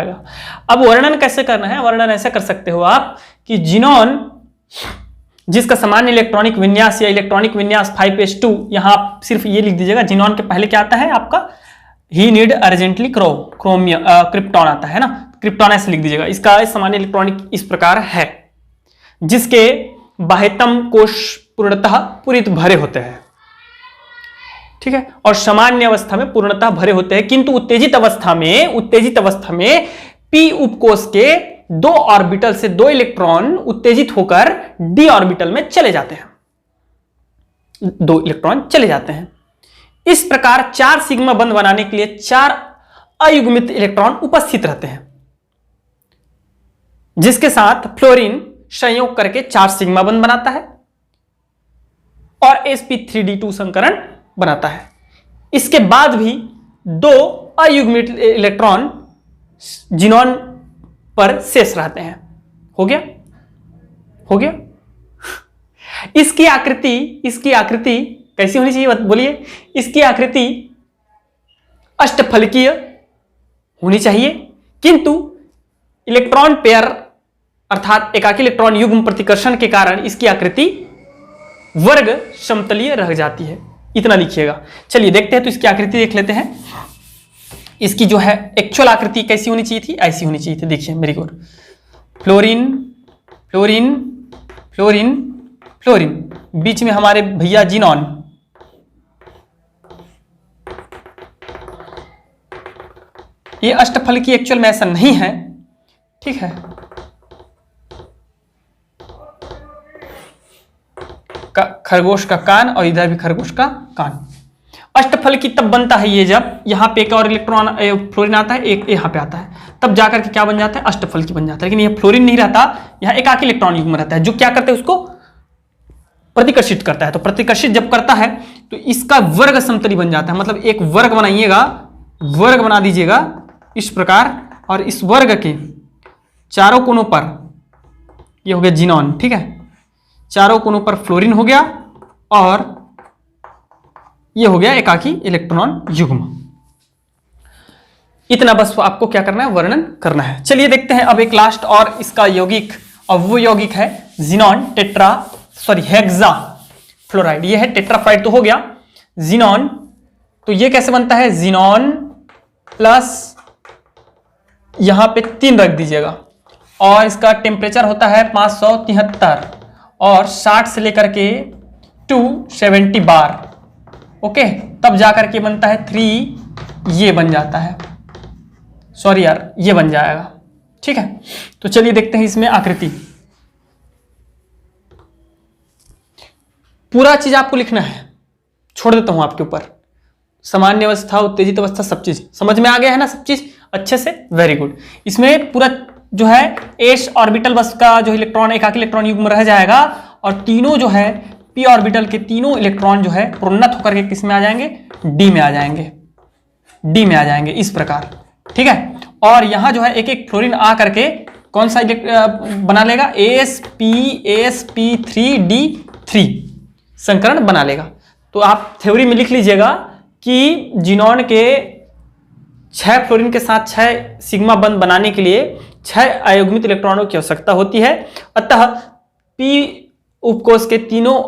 S1: अब वर्णन कैसे करना है? वर्णन ऐसे कर सकते हो आप कि जिनॉन जिसका सामान्य इलेक्ट्रॉनिक विन्यास या इलेक्ट्रॉनिक विन्यास 5s2, यहां आप सिर्फ ये लिख दीजिएगा। जिनॉन के पहले क्या आता है आपका? ही नीड अर्जेंटली क्रिप्टॉन आता है ना, क्रिप्टॉन ऐसे लिख दीजिएगा। इसका सामान्य इलेक्ट्रॉनिक इस प्रकार है, जिसके बाह्यतम कोश पूर्णतः पूरित भरे होते हैं, ठीक है, और सामान्य अवस्था में पूर्णतः भरे होते हैं। किंतु उत्तेजित अवस्था में p उपकोष के 2 ऑर्बिटल से 2 इलेक्ट्रॉन उत्तेजित होकर d ऑर्बिटल में चले जाते हैं, 2 इलेक्ट्रॉन चले जाते हैं। इस प्रकार 4 सिग्मा बंध बनाने के लिए 4 अयुग्मित इलेक्ट्रॉन उपस्थित रहते हैं, जिसके साथ फ्लोरीन संयोग करके 4 सिग्मा बंध बनाता है और sp3d2 संकरण बनाता है। इसके बाद भी 2 अयुग्मित इलेक्ट्रॉन जिनॉन पर शेष रहते हैं। हो गया? इसकी आकृति कैसी होनी चाहिए बोलिए? इसकी आकृति अष्टफलकीय होनी चाहिए, किंतु इलेक्ट्रॉन पेयर अर्थात एकाकी इलेक्ट्रॉन युग्म प्रतिकर्षण के कारण इसकी आकृति वर्ग समतलीय रह जाती है। इतना लिखिएगा। चलिए देखते हैं, तो इसकी आकृति देख लेते हैं। इसकी जो है एक्चुअल आकृति कैसी होनी चाहिए थी? ऐसी होनी चाहिए थी। देखिए मेरी गौर, फ्लोरीन फ्लोरीन फ्लोरीन फ्लोरीन, बीच में हमारे भैया जिनॉन, ये अष्टफल की एक्चुअल में ऐसा नहीं है, ठीक है। खरगोश का कान और इधर भी खरगोश का कान। अष्टफल की तब बनता है ये जब यहाँ पे एक और इलेक्ट्रॉन फ्लोरीन आता है, एक यहाँ पे आता है, तब जाकर के क्या बन जाता है? अष्टफल की बन जाता है। लेकिन ये फ्लोरीन नहीं रहता, यहाँ एकाकी इलेक्ट्रॉन युग्म रहता है, जो क्या करते हैं? उसको प्रतिकर्षित करता है। तो प्रतिकर्षित जब करता है तो इसका वर्ग समतली बन जाता है। मतलब एक वर्ग बनाइएगा, वर्ग बना दीजिएगा इस प्रकार, और इस वर्ग के चारों कोनों पर ये हो गया जिनॉन, ठीक है, चारों कोनों पर फ्लोरीन हो गया और ये हो गया एकाकी इलेक्ट्रॉन युग्म। इतना बस आपको क्या करना है? वर्णन करना है। चलिए देखते हैं अब एक लास्ट और इसका यौगिक, और वो यौगिक है जिनॉन हेक्सा फ्लोराइड। ये है टेट्राफ्लोराइड तो हो गया। जिनॉन, तो ये कैसे बनता है? जिनॉन प्लस यहां पे 3 रख दीजिएगा, और इसका टेम्परेचर होता है 573 और 60 से लेकर के 270 बार, ओके। तब जाकर के बनता है 3, ये बन जाता है, सॉरी यार ये बन जाएगा, ठीक है। तो चलिए देखते हैं इसमें आकृति। पूरा चीज आपको लिखना है, छोड़ देता हूं आपके ऊपर। सामान्य अवस्था, उत्तेजित अवस्था, सब चीज समझ में आ गया है ना? सब चीज अच्छे से, वेरी गुड। इसमें पूरा जो है एस ऑर्बिटल बस का जो इलेक्ट्रॉन, एकाकी इलेक्ट्रॉन युग्म रह जाएगा, और तीनों जो है पी ऑर्बिटल के तीनों इलेक्ट्रॉन जो है प्रोन्नत होकर के किस में आ जाएंगे? डी में आ जाएंगे, डी में आ जाएंगे, इस प्रकार, ठीक है। और यहां जो है एक एक फ्लोरीन आ करके कौन सा बना लेगा, sp3d3 संकरण बना लेगा। तो आप थ्योरी में लिख लीजिएगा कि जिनॉन के 6 फ्लोरीन के साथ 6 सिग्मा बंध बनाने के लिए 6 अयुग्मित इलेक्ट्रॉनों की आवश्यकता होती है। अतः p उपकोष के तीनों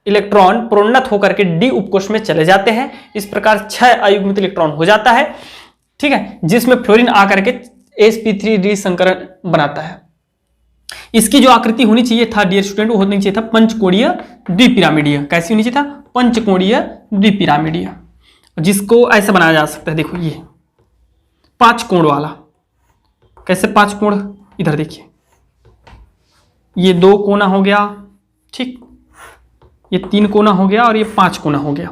S1: इलेक्ट्रॉन प्रोन्नत होकर के d उपकोष में चले जाते हैं। इस प्रकार 6 अयुग्मित इलेक्ट्रॉन हो जाता है, ठीक है, जिसमें फ्लोरीन आकर के sp3d संकरण बनाता है। इसकी जो आकृति होनी चाहिए था डियर स्टूडेंट, वो होनी चाहिए था पंचकोणीय द्विपिरामिडीय। कैसी होनी चाहिए था, पंचकोणीय द्विपिरामिडीय, जिसको ऐसा बनाया जा सकता है। देखो ये 5 कोण वाला, कैसे 5 कोण, इधर देखिए, ये 2 कोना हो गया, ठीक, ये 3 कोना हो गया और ये 5 कोना हो गया।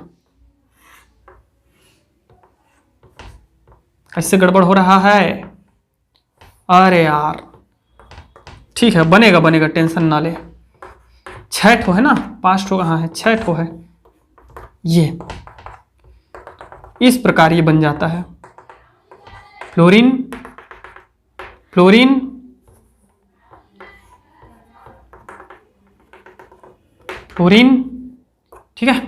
S1: कैसे गड़बड़ हो रहा है, अरे यार, ठीक है, बनेगा बनेगा, टेंशन ना ले। 6 ठो है ना, 5 ठो कहाँ है, 6 ठो है। ये इस प्रकार ये बन जाता है फ्लोरीन, फ्लोरीन, फ्लोरीन, ठीक है,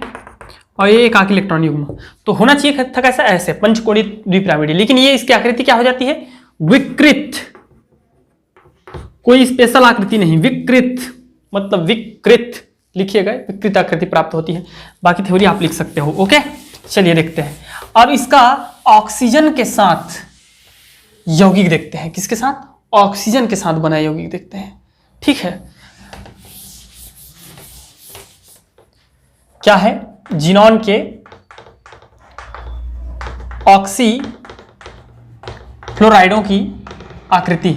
S1: और ये एक आखिरी इलेक्ट्रॉन युग्म। तो होना चाहिए था कैसा, ऐसे पंचकोणीय द्विपिरामिडीय, लेकिन ये इसकी आकृति क्या हो जाती है, विकृत। कोई स्पेशल आकृति नहीं, विकृत मतलब विकृत लिखिएगा, विकृत आकृति प्राप्त होती है। बाकी थ्योरी आप लिख सकते हो। ओके, चलिए देखते हैं अब इसका ऑक्सीजन के साथ यौगिक देखते हैं। किसके साथ, ऑक्सीजन के साथ बना यौगिक देखते हैं, ठीक है। क्या है, जिनॉन के ऑक्सी फ्लोराइडों की आकृति।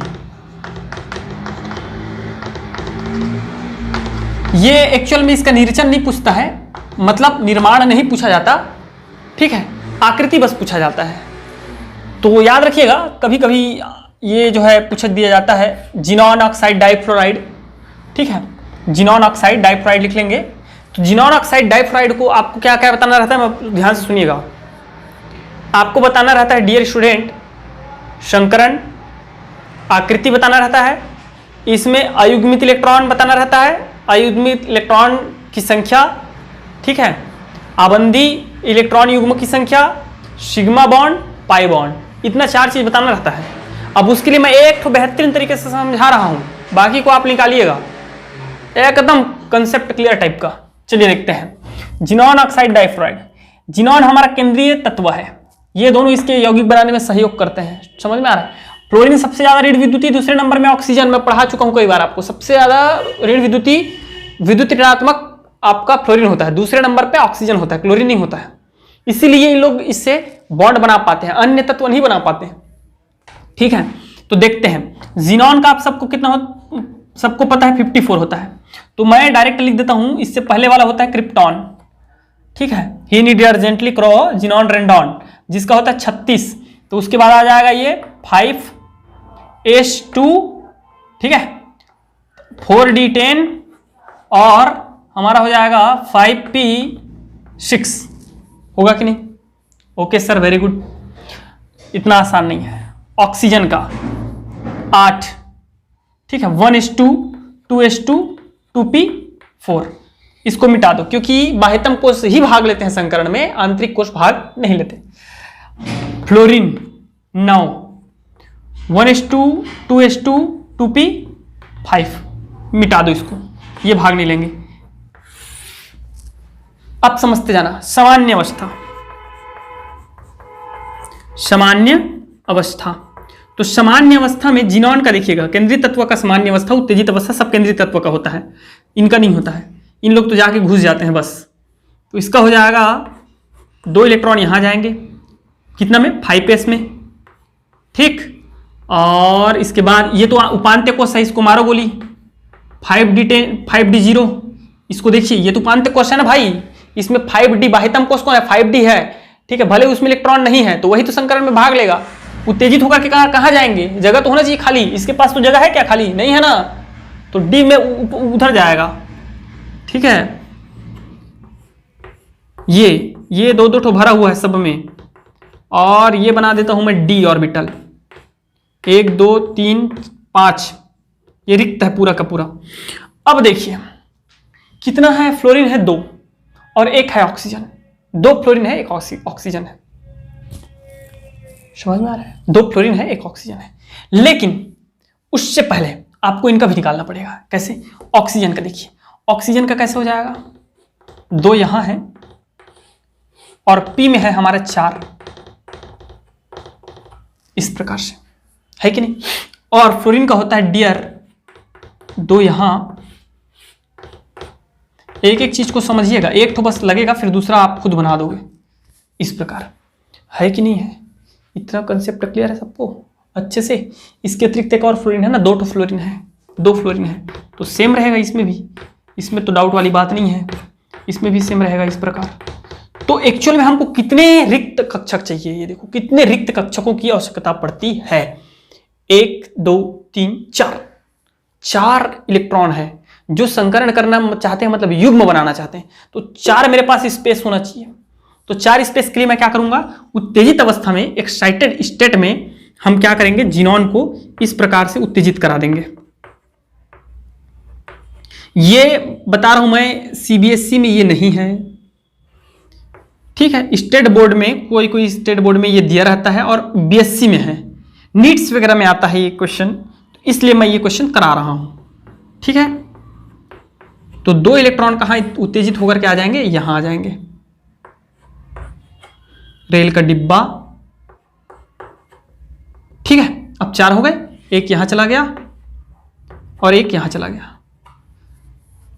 S1: ये एक्चुअल में इसका निरीक्षण नहीं पूछता है, मतलब निर्माण नहीं पूछा जाता, ठीक है, आकृति बस पूछा जाता है। तो याद रखिएगा, कभी कभी ये जो है पूछ दिया जाता है जिनॉन ऑक्साइड डाइफ्लोराइड, ठीक है, जिनॉन ऑक्साइड डाइफ्लोराइड लिख लेंगे। तो जिनॉन ऑक्साइड डाइफ्लोराइड को आपको क्या क्या बताना रहता है, मैं ध्यान से सुनिएगा। आपको बताना रहता है डियर स्टूडेंट, संकरण, आकृति बताना रहता है, इसमें अयुग्मित इलेक्ट्रॉन बताना रहता है, अयुग्मित इलेक्ट्रॉन की संख्या, ठीक है, आबंदी इलेक्ट्रॉन युग्म की संख्या, सिग्मा बॉन्ड, पाई बॉन्ड, इतना 4 चीज बताना रहता है। अब उसके लिए मैं एक तो बेहतरीन तरीके से समझा रहा हूं, बाकी को आप निकालिएगा, एकदम कंसेप्ट क्लियर टाइप का। चलिए देखते हैं जिनॉन ऑक्साइड डाइफ्लोराइड। जिनॉन हमारा केंद्रीय तत्व है, ये दोनों इसके यौगिक बनाने में सहयोग करते हैं। समझ में आ रहा है, फ्लोरीन सबसे ज्यादा ऋण विद्युतीय, दूसरे नंबर में ऑक्सीजन। मैं पढ़ा चुका हूं कई बार आपको, सबसे ज्यादा ऋण विद्युतीय, विद्युत ऋणात्मक आपका फ्लोरीन होता है, दूसरे नंबर पे ऑक्सीजन होता है, क्लोरीन नहीं होता है। इसीलिए इन लोग इससे बॉन्ड बना पाते हैं, अन्य तत्व नहीं बना पाते हैं, ठीक है। तो देखते हैं जिनॉन का आप सबको कितना सबको पता है, 54 होता है। तो मैं डायरेक्ट लिख देता हूं, इससे पहले वाला होता है क्रिप्टॉन, ठीक है, ही नीड अर्जेंटली क्रो जिनॉन रेंडॉन, जिसका होता है 36। तो उसके बाद आ जाएगा ये 5s2, ठीक है, 4d10 और हमारा हो जाएगा 5p6, होगा कि नहीं? Okay sir, very good. इतना आसान नहीं है। ऑक्सीजन का 8, ठीक है, 1s2, 2s2, 2p4, इसको मिटा दो क्योंकि बाह्यतम कोष ही भाग लेते हैं संकरण में, आंतरिक कोष भाग नहीं लेते। फ्लोरीन 9, 1s2, 2s2, 2p5, मिटा दो इसको, ये भाग नहीं लेंगे। अब समझते जाना, सामान्य अवस्था, सामान्य अवस्था। तो सामान्य अवस्था में जिनॉन का देखिएगा, केंद्रीय तत्व का सामान्य अवस्था, उत्तेजित अवस्था सब केंद्रीय तत्व का होता है, इनका नहीं होता है। इन लोग तो जाके घुस जाते हैं बस। तो इसका हो जाएगा 2 इलेक्ट्रॉन यहां जाएंगे, कितना में, 5s में, ठीक। और इसके बाद ये तो उपांत्य कोष है, इसको मारो गोली, 5d10, 5d0, इसको देखिए, ये तो उपांत्य कोष है ना भाई, इसमें 5d, बाह्यतम कोष कौन है, 5d है, ठीक है, भले उसमें इलेक्ट्रॉन नहीं है तो वही तो संकरण में भाग लेगा। उत्तेजित होकर के कहां जाएंगे, जगह तो होना चाहिए खाली, इसके पास तो जगह है क्या, खाली नहीं है ना, तो डी में उधर जाएगा, ठीक है। ये 2-2 ठो भरा हुआ है सब में, और ये बना देता हूं मैं डी ऑर्बिटल। 1 2 3 5, ये रिक्त है पूरा का पूरा। अब देखिए कितना है, फ्लोरीन है 2 और 1 है ऑक्सीजन। 2 फ्लोरीन है 1 ऑक्सीजन है, समझ में आ रहा है? 2 फ्लोरीन है 1 ऑक्सीजन है। लेकिन उससे पहले आपको इनका भी निकालना पड़ेगा। कैसे? ऑक्सीजन का देखिए, ऑक्सीजन का कैसे हो जाएगा, 2 यहां है और पी में है हमारा 4, इस प्रकार से, है कि नहीं? और फ्लोरीन का होता है डियर, 2 यहां। एक एक चीज को समझिएगा, एक तो बस लगेगा फिर दूसरा आप खुद बना दोगे, इस प्रकार, है कि नहीं है? इतना कंसेप्ट क्लियर है सबको अच्छे से? इसके अतिरिक्त एक और फ्लोरीन है ना, 2 फ्लोरीन है, 2 फ्लोरीन है, तो सेम रहेगा इसमें भी, इसमें तो डाउट वाली बात नहीं है, इसमें भी सेम रहेगा इस प्रकार। तो एक्चुअल में हमको कितने रिक्त कक्षक चाहिए, ये देखो कितने रिक्त कक्षकों की आवश्यकता पड़ती है। 1 2 3 4, 4 इलेक्ट्रॉन है जो संकरण करना चाहते हैं, मतलब युग्म बनाना चाहते हैं, तो 4 मेरे पास स्पेस होना चाहिए। तो 4 स्पेस के लिए मैं क्या करूंगा, उत्तेजित अवस्था में, एक्साइटेड स्टेट में हम क्या करेंगे, जिनॉन को इस प्रकार से उत्तेजित करा देंगे। ये बता रहा हूं मैं, सीबीएसई में ये नहीं है, ठीक है? स्टेट बोर्ड में, कोई कोई स्टेट बोर्ड में ये दिया रहता है और बीएससी में है, नीट्स वगैरह में आता है ये क्वेश्चन, इसलिए मैं ये क्वेश्चन करा रहा हूं, ठीक है? तो 2 इलेक्ट्रॉन कहां उत्तेजित होकर के आ जाएंगे, यहां आ जाएंगे। रेल का डिब्बा, ठीक है? अब 4 हो गए, 1 यहां चला गया और 1 यहां चला गया।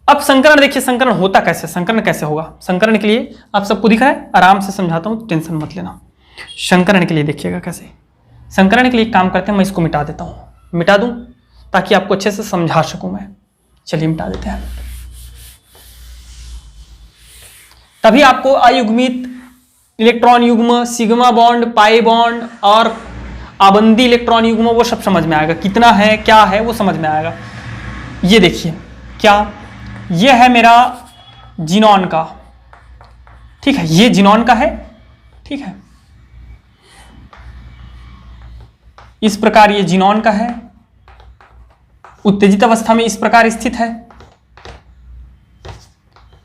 S1: अब संकरण देखिए, संकरण होता कैसे, संकरण कैसे होगा? संकरण के लिए आप सबको दिख रहा है, आराम से समझाता हूं, टेंशन मत लेना। संकरण के लिए देखिएगा कैसे, संकरण के लिए काम करते हैं, मैं इसको मिटा देता हूं, मिटा दूं ताकि आपको अच्छे से समझा सकूं मैं। चलिए मिटा देते हैं, तभी आपको अयुग्मित इलेक्ट्रॉन युग्म, सिग्मा बॉन्ड, पाई बॉन्ड और आबंदी इलेक्ट्रॉन युग्म वो सब समझ में आएगा, कितना है क्या है वो समझ में आएगा। ये देखिए क्या, ये है मेरा जिनॉन का, ठीक है? ये जिनॉन का है, ठीक है? इस प्रकार ये जिनॉन का है, उत्तेजित अवस्था में इस प्रकार स्थित है,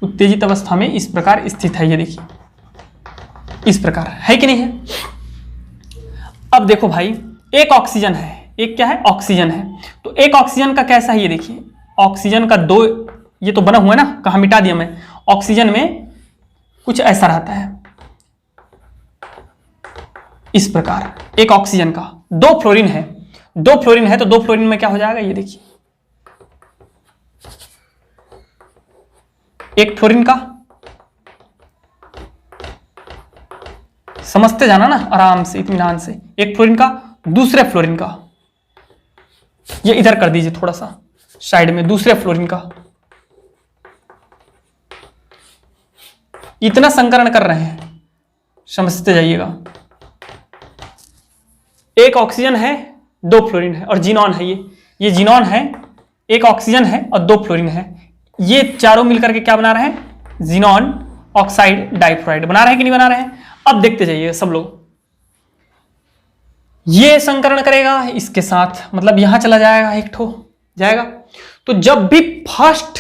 S1: उत्तेजित अवस्था में इस प्रकार स्थित है, ये देखिए इस प्रकार, है कि नहीं है? अब देखो भाई, एक ऑक्सीजन है, एक क्या है, ऑक्सीजन है, तो एक ऑक्सीजन का कैसा है, ये देखिए ऑक्सीजन का 2, ये तो बना हुआ है ना, कहां मिटा दिया मैं, ऑक्सीजन में कुछ ऐसा रहता है, इस प्रकार। एक ऑक्सीजन का 2 फ्लोरीन है, 2 फ्लोरीन है, तो 2 फ्लोरीन में क्या हो जाएगा, ये देखिए, एक फ्लोरीन का, समझते जाना ना आराम से, इत्मीनान से, एक फ्लोरीन का, दूसरे फ्लोरीन का, ये इधर कर दीजिए थोड़ा सा साइड में, दूसरे फ्लोरीन का, इतना संकरण कर रहे हैं, समझते जाइएगा। एक ऑक्सीजन है, 2 फ्लोरीन है और जिनॉन है, ये जिनॉन है, एक ऑक्सीजन है और 2 फ्लोरीन है, ये चारों मिलकर के क्या बना रहे हैं, जिनॉन ऑक्साइड डाइफ्लोराइड बना रहे हैं कि नहीं बना रहे हैं? अब देखते जाइए सब लोग, ये संकरण करेगा इसके साथ, मतलब यहां चला जाएगा, एक ठो जाएगा। तो जब भी फर्स्ट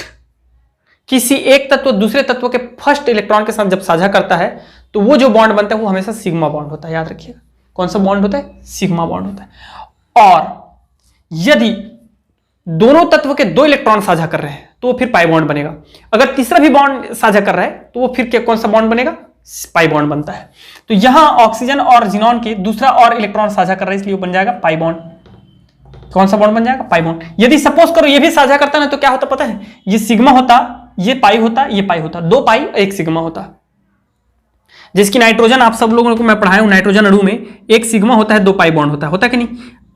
S1: किसी एक तत्व दूसरे तत्व के फर्स्ट इलेक्ट्रॉन के साथ जब साझा करता है, तो वो जो बॉन्ड बनता है वो हमेशा सिग्मा बॉन्ड होता है, याद रखिएगा। कौन सा बॉन्ड होता है? सिग्मा बॉन्ड होता है। और यदि दोनों तत्व के 2 इलेक्ट्रॉन साझा कर रहे हैं तो वो फिर पाई बॉन्ड बनेगा। अगर तीसरा भी बॉन्ड साझा कर रहा है तो वो फिर क्या, कौन सा बॉन्ड बनेगा? पाई बॉन्ड बनता है। तो यहां ऑक्सीजन और जिनॉन के दूसरा और इलेक्ट्रॉन साझा कर रहा है, इसलिए वो बन जाएगा पाई बॉन्ड। कौन सा बॉन्ड बन जाएगा? Pi bond. यदि सपोज करो ये भी साझा करता ना, तो क्या होता पता है? ये सिग्मा होता, ये पाई होता, ये पाई होता, 2 पाई 1 सिग्मा होता। जिसकी नाइट्रोजन आप सब लोगों को मैं पढ़ाया हूं, नाइट्रोजन अणु में 1 सिग्मा होता है, 2 पाई बॉन्ड होता है, होता कि नहीं?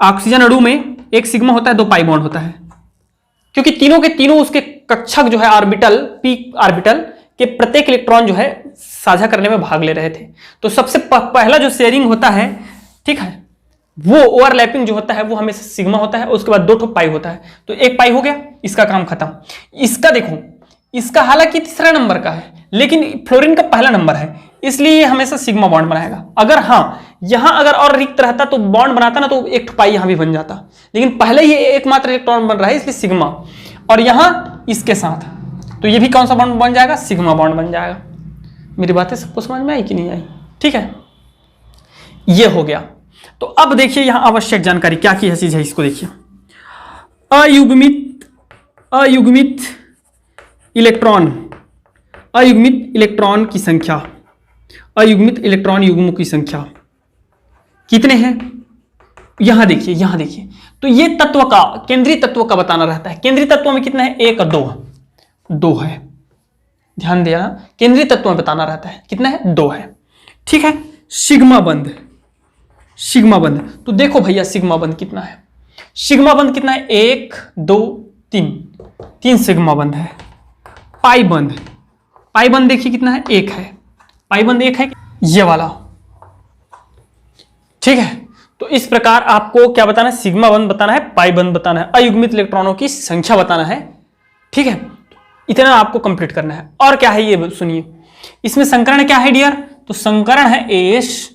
S1: ऑक्सीजन अणु में 1 सिग्मा होता है, 2 पाई बॉन्ड होता है, क्योंकि तीनों के तीनों उसके कक्षक जो है ऑर्बिटल, पी ऑर्बिटल के प्रत्येक इलेक्ट्रॉन जो है साझा करने में भाग ले रहे थे। तो सबसे पहला जो शेयरिंग होता है, ठीक है, वो ओवरलैपिंग जो होता है वो हमेशा सिग्मा होता है, उसके बाद 2 पाई होता है। तो 1 पाई हो गया, इसका काम खत्म। इसका देखो, इसका हालांकि तीसरा नंबर का है, लेकिन फ्लोरीन का पहला नंबर है, इसलिए ये हमेशा सिग्मा बॉन्ड बनाएगा। अगर हाँ यहां अगर और रिक्त रहता तो बॉन्ड बनाता ना तो एक पाई यहां भी बन जाता, लेकिन पहले ही एकमात्र इलेक्ट्रॉन बन रहा है इसलिए सिग्मा, और यहां इसके साथ तो ये भी कौन सा बॉन्ड बन जाएगा, सिग्मा बॉन्ड बन जाएगा। मेरी बातें सबको समझ में आई कि नहीं आई? ठीक है, ये हो गया। तो अब देखिए यहां आवश्यक जानकारी क्या की चीज है, इसको देखिए। अयुग्मित इलेक्ट्रॉन की संख्या, अयुग्मित इलेक्ट्रॉन युग्मों की संख्या कितने हैं, यहां देखिए। तो ये तत्व का, केंद्रीय तत्व का बताना रहता है। केंद्रीय तत्व में कितने हैं, 1 और 2 है। ध्यान देना, केंद्रीय तत्व में बताना रहता है कितना है, 2 है। ठीक है, सिग्मा बंध, तो देखो भैया सिग्मा बंध कितना है, 1 2 3 सिग्मा बंध है। पाई बंध देखिए कितना है, 1 है। पाई बंध 1 है, ये वाला। ठीक है, तो इस प्रकार आपको क्या बताना है, सिग्मा बंध बताना है, पाई बंध बताना है, अयुग्मित इलेक्ट्रॉनों की संख्या बताना है। ठीक है, इतना आपको कंप्लीट करना है। और क्या है ये सुनिए, इसमें संकरण क्या है डियर, तो संकरण है एस,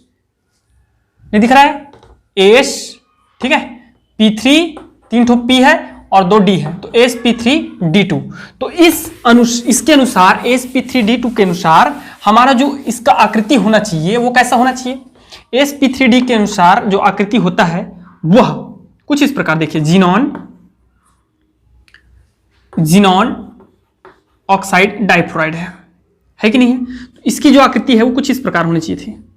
S1: नहीं दिख रहा है, एस। ठीक है, P3 3 ठो P है और 2 D है, तो sp3d2। तो इसके अनुसार sp3d2 के अनुसार हमारा जो इसका आकृति होना चाहिए वो कैसा होना चाहिए, sp3d के अनुसार जो आकृति होता है वह कुछ इस प्रकार देखिए, जिनॉन ऑक्साइड डाइफ्लोराइड है कि नहीं है। तो इसकी जो आकृति है वो कुछ इस प्रकार होनी चाहिए थी।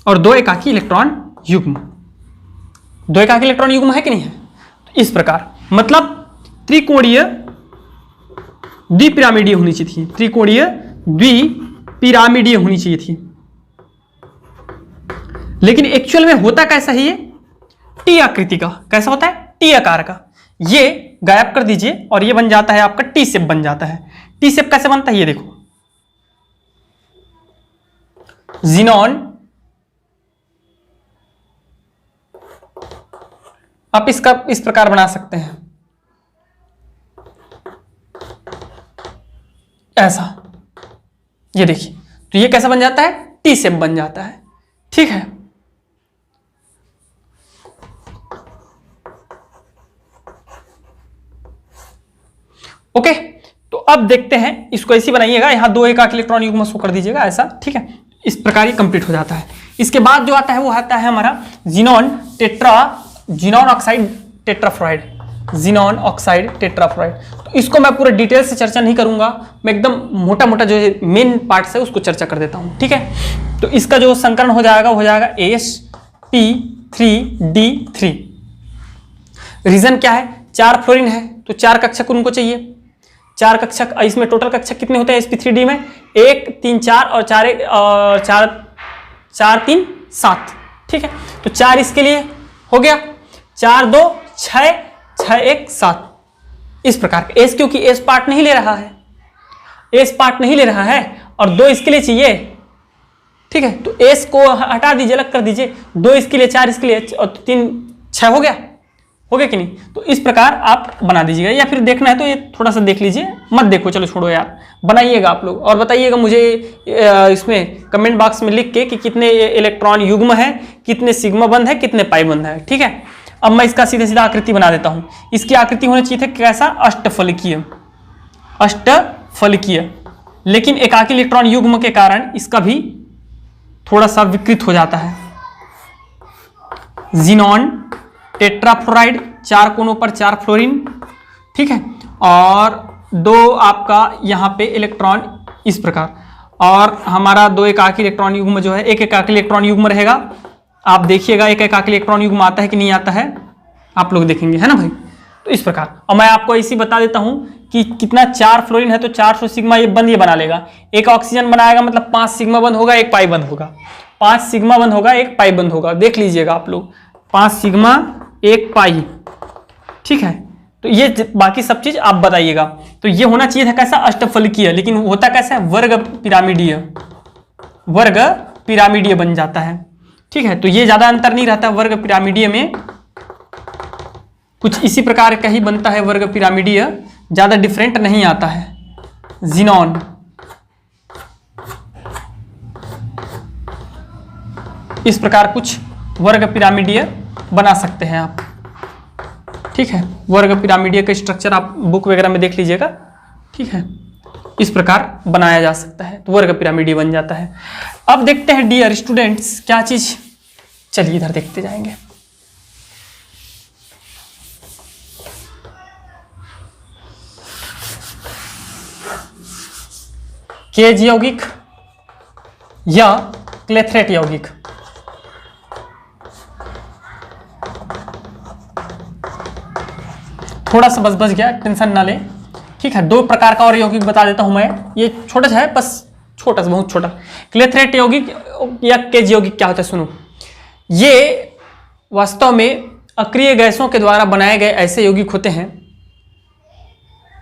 S1: और 2 एकाकी इलेक्ट्रॉन युग्म, 2 एकाकी इलेक्ट्रॉन युग्म है कि नहीं है। तो इस प्रकार मतलब त्रिकोणीय द्विपिरामिडीय होनी चाहिए थी, त्रिकोणीय द्विपिरामिडीय होनी चाहिए थी। लेकिन एक्चुअल में होता कैसा है, ये टी आकृति का, कैसा होता है, टी आकार का। ये गायब कर दीजिए और ये बन जाता है आपका टी शेप बन जाता है। टी शेप कैसे बनता है, ये देखो, जिनॉन, आप इसका इस प्रकार बना सकते हैं, ऐसा, ये देखिए। तो ये कैसा बन जाता है, टी शेप बन जाता है। ठीक है, ओके। तो अब देखते हैं, इसको ऐसे बनाइएगा, यहां 2 एकाकी इलेक्ट्रॉन युग्म शो कर दीजिएगा ऐसा। ठीक है, इस प्रकार ये कंप्लीट हो जाता है। इसके बाद जो आता है वो आता है हमारा जिनॉन ऑक्साइड टेट्राफ्लोराइड। तो इसको मैं पूरे डिटेल से चर्चा नहीं करूंगा, मैं एकदम मोटा मोटा जो मेन पार्ट है उसको चर्चा कर देता हूं। ठीक है, तो इसका जो संकरण हो जाएगा sp3d3। रीजन क्या है, 4 फ्लोरीन है तो 4 कक्षक उनको चाहिए, 4 कक्षक। इसमें टोटल कक्षक कितने होते हैं sp3d में, 1 3 4 और 4 3 7। ठीक है, तो 4 इसके लिए हो गया, 4 2 6 6 1 7 इस प्रकार। एस क्योंकि एस पार्ट नहीं ले रहा है, और 2 इसके लिए चाहिए। ठीक है, तो एस को हटा दीजिए, अलग कर दीजिए, 2 इसके लिए, 4 इसके लिए और 3 6 हो गया कि नहीं। तो इस प्रकार आप बना दीजिएगा, या फिर देखना है तो ये थोड़ा सा देख लीजिए, मत देखो, चलो छोड़ो यार, बनाइएगा आप लोग और बताइएगा मुझे इसमें कमेंट बॉक्स में लिख के कि कितने इलेक्ट्रॉन युग्म है, कितने सिग्मा बंध है, कितने पाई बंध है। ठीक है, अब मैं इसका सीधे सीधा आकृति बना देता हूं। इसकी आकृति होनी चाहिए थी कैसा, अष्टफलकीय, लेकिन एकाकी इलेक्ट्रॉन युग्म के कारण इसका भी थोड़ा सा विकृत हो जाता है। जिनॉन टेट्राफ्लोराइड, 4 कोनों पर 4 फ्लोरीन। ठीक है, और 2 आपका यहाँ पे इलेक्ट्रॉन इस प्रकार, और हमारा 2 एकाकी इलेक्ट्रॉन युग्म जो है, 1 एकाकी इलेक्ट्रॉन युग्म रहेगा। आप देखिएगा 1 एकाकी इलेक्ट्रॉन युग्म आता है कि नहीं आता है, आप लोग देखेंगे, है ना भाई। तो इस प्रकार, और मैं आपको ऐसे बता देता हूं कि कितना, 4 फ्लोरीन है तो 400 सिग्मा ये बंध ये बना लेगा। 1 ऑक्सीजन बनाएगा मतलब 5 सिग्मा बंध होगा, 1 पाई बंध होगा, 5 सिग्मा बंध होगा, 1 पाई बंध होगा। देख लीजिएगा आप लोग, 5 सिग्मा 1 पाई। ठीक है, तो ये बाकी सब चीज आप बताइएगा। तो ये होना चाहिए था कैसा, अष्टफलकीय, लेकिन होता कैसा है, वर्ग पिरामिडीय बन जाता है। ठीक है, तो ये ज्यादा अंतर नहीं रहता वर्ग पिरामिडीय में, कुछ इसी प्रकार का ही बनता है वर्ग पिरामिडीय, ज़्यादा डिफरेंट नहीं आता है, जिनॉन। इस प्रकार कुछ वर्ग पिरामिडीय बना सकते हैं आप, ठीक है। वर्ग पिरामिडीय का स्ट्रक्चर आप बुक वगैरह में देख लीजिएगा, ठीक है। इस प्रकार बनाया जा सकता है, तो वर्ग पिरामिडीय बन जाता है। अब देखते हैं डियर स्टूडेंट्स क्या चीज, चलिए इधर देखते जाएंगे। केज यौगिक या क्लेथरेट यौगिक। थोड़ा सा बस गया, टेंशन ना ले, ठीक है। दो प्रकार का और यौगिक बता देता हूं मैं, ये छोटा सा है, बस छोटा सा, बहुत छोटा। क्लेथरेट यौगिक या केज यौगिक क्या होता है सुनो। ये वास्तव में अक्रिय गैसों के द्वारा बनाए गए ऐसे यौगिक होते हैं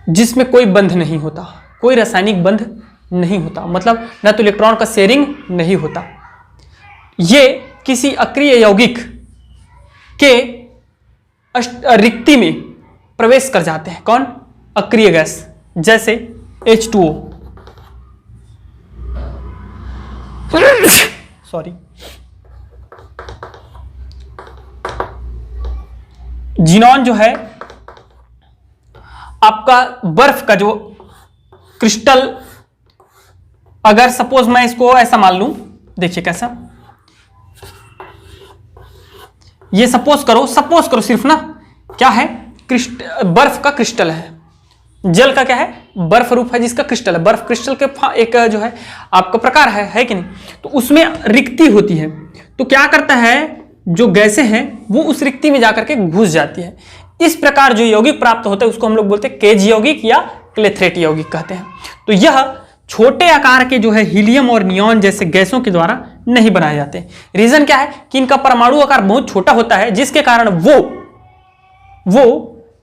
S1: जिसमें कोई बंध नहीं होता, कोई रासायनिक बंध नहीं होता, मतलब न तो इलेक्ट्रॉन का शेयरिंग नहीं होता। ये किसी अक्रिय यौगिक के रिक्ति में प्रवेश कर जाते हैं। कौन? अक्रिय गैस, जैसे H2O, सॉरी, जिनॉन जो है आपका बर्फ का जो क्रिस्टल, अगर सपोज मैं इसको ऐसा मान लूं, देखिए कैसा, ये सपोज करो सिर्फ ना, क्या है, बर्फ का क्रिस्टल है। जल का क्या है? बर्फ रूप है जिसका क्रिस्टल है। बर्फ क्रिस्टल के एक जो है आपका प्रकार है कि नहीं? तो उसमें रिक्ति होती है, तो क्या करता है, जो गैसें हैं वो उस रिक्ति में जाकर के घुस जाती है। इस प्रकार जो यौगिक प्राप्त होता है उसको हम लोग बोलते हैं केज यौगिक या क्लेथरेट यौगिक कहते हैं। तो यह छोटे आकार के जो है हीलियम और नियॉन जैसे गैसों के द्वारा नहीं बनाए जाते। रीजन क्या है कि इनका परमाणु आकार बहुत छोटा होता है, जिसके कारण वो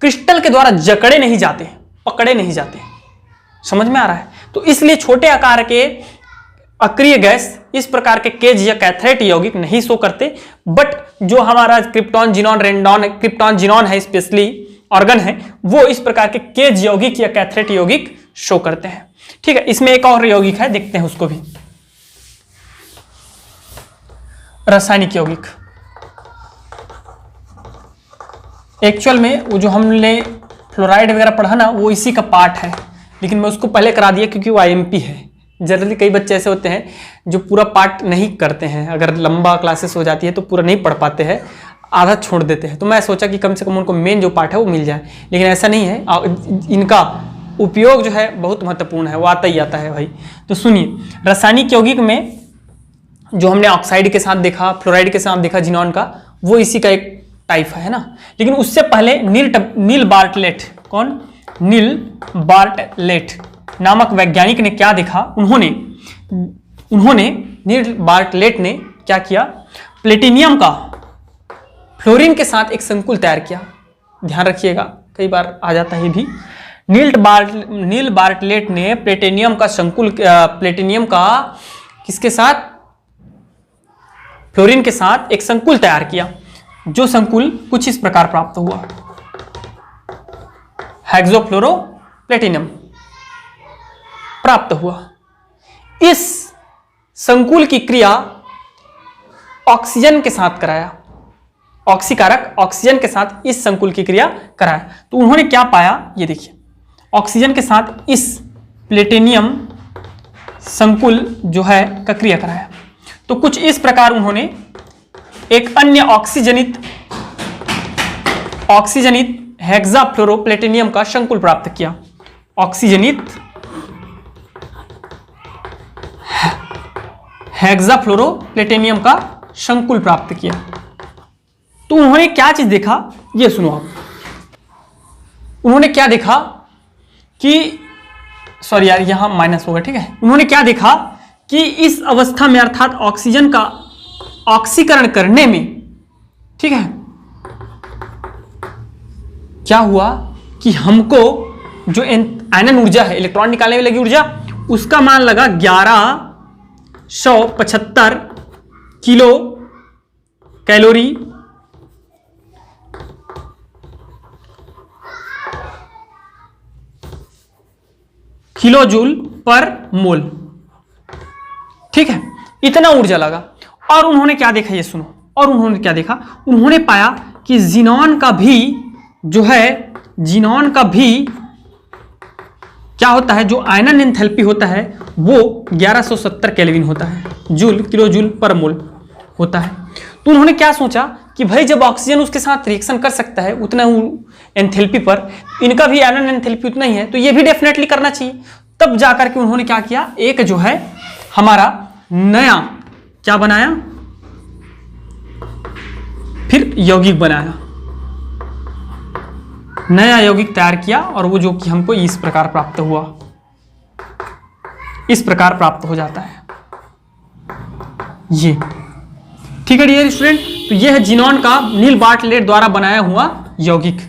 S1: क्रिस्टल के द्वारा जकड़े नहीं जाते, पकड़े नहीं जाते। समझ में आ रहा है? तो इसलिए छोटे आकार के अक्रिय गैस इस प्रकार के केज या कैथरेट यौगिक नहीं शो करते, बट जो हमारा क्रिप्टॉन जिनॉन रेंडॉन, क्रिप्टॉन जिनॉन है स्पेशली ऑर्गन है, वो इस प्रकार के केज यौगिक या कैथरेट यौगिक शो करते हैं। ठीक है, इसमें एक और यौगिक है, देखते हैं उसको भी। रासायनिक यौगिक। एक्चुअल में वो जो हमने फ्लोराइड वगैरह पढ़ा ना, वो इसी का पार्ट है, लेकिन मैं उसको पहले करा दिया क्योंकि वो आईएमपी है। जनरली कई बच्चे ऐसे होते हैं जो पूरा पार्ट नहीं करते हैं, अगर लंबा क्लासेस हो जाती है तो पूरा नहीं पढ़ पाते हैं, आधा छोड़ देते हैं। तो मैं सोचा कि कम से कम उनको मेन जो पार्ट है वो मिल जाए, लेकिन ऐसा नहीं है। इनका उपयोग जो है बहुत महत्वपूर्ण है, वो आता ही आता है भाई। तो सुनिए, रासायनिक यौगिक में जो हमने ऑक्साइड के साथ देखा, फ्लोराइड के साथ देखा जिनॉन का, वो इसी का एक टाइप है ना। लेकिन उससे पहले नील बार्टलेट, कौन? नील बार्टलेट नामक वैज्ञानिक ने क्या देखा, उन्होंने नील बार्टलेट ने क्या किया, प्लेटिनियम का फ्लोरीन के साथ एक संकुल तैयार किया। ध्यान रखिएगा, कई बार आ जाता है भी। नील बार्टलेट ने प्लेटिनियम का किसके साथ? फ्लोरीन के साथ एक संकुल तैयार किया, जो संकुल कुछ इस प्रकार प्राप्त हुआ, हेक्सोफ्लोरो प्लेटिनम प्राप्त हुआ। इस संकुल की क्रिया ऑक्सीजन के साथ कराया, ऑक्सीकारक ऑक्सीजन के साथ इस संकुल की क्रिया कराया। तो उन्होंने क्या पाया, ये देखिए, ऑक्सीजन के साथ इस प्लेटिनियम संकुल जो है का क्रिया कराया। तो कुछ इस प्रकार उन्होंने एक अन्य ऑक्सीजनित हेक्साफ्लोरोप्लेटिनियम का संकुल प्राप्त किया। ऑक्सीजनित हेक्साफ्लोरोप्लेटिनियम का संकुल प्राप्त किया। तो उन्होंने क्या चीज देखा, ये सुनो आप। उन्होंने क्या देखा कि, सॉरी यार यहां माइनस होगा, ठीक है। उन्होंने क्या देखा कि इस अवस्था में, अर्थात ऑक्सीजन का ऑक्सीकरण करने में, ठीक है, क्या हुआ कि हमको जो आयनन ऊर्जा है, इलेक्ट्रॉन निकालने में लगी ऊर्जा, उसका मान लगा 1175 किलो कैलोरी किलो जूल पर मोल, ठीक है, इतना ऊर्जा लगा। और उन्होंने क्या देखा, ये सुनो, और उन्होंने क्या देखा, उन्होंने पाया कि ज़ीनॉन का भी जो है, ज़ीनॉन का भी क्या होता है, जो आयनन एंथैल्पी होता है वो 1170 केल्विन होता है, जूल किलो जूल पर मोल होता है। तो उन्होंने क्या सोचा कि भाई जब ऑक्सीजन उसके साथ रिएक्शन कर सकता है उतना एंथैल्पी पर, इनका भी आयनन एंथैल्पी उतना ही है, तो ये भी डेफिनेटली करना चाहिए। तब जाकर के उन्होंने क्या किया, एक जो है हमारा नया क्या बनाया, फिर यौगिक बनाया, नया यौगिक तैयार किया, और वो जो कि हमको इस प्रकार प्राप्त हुआ, इस प्रकार प्राप्त हो जाता है ये, ठीक है डियर स्टूडेंट। तो ये है ज़ीनॉन का नील बार्टलेट द्वारा बनाया हुआ यौगिक।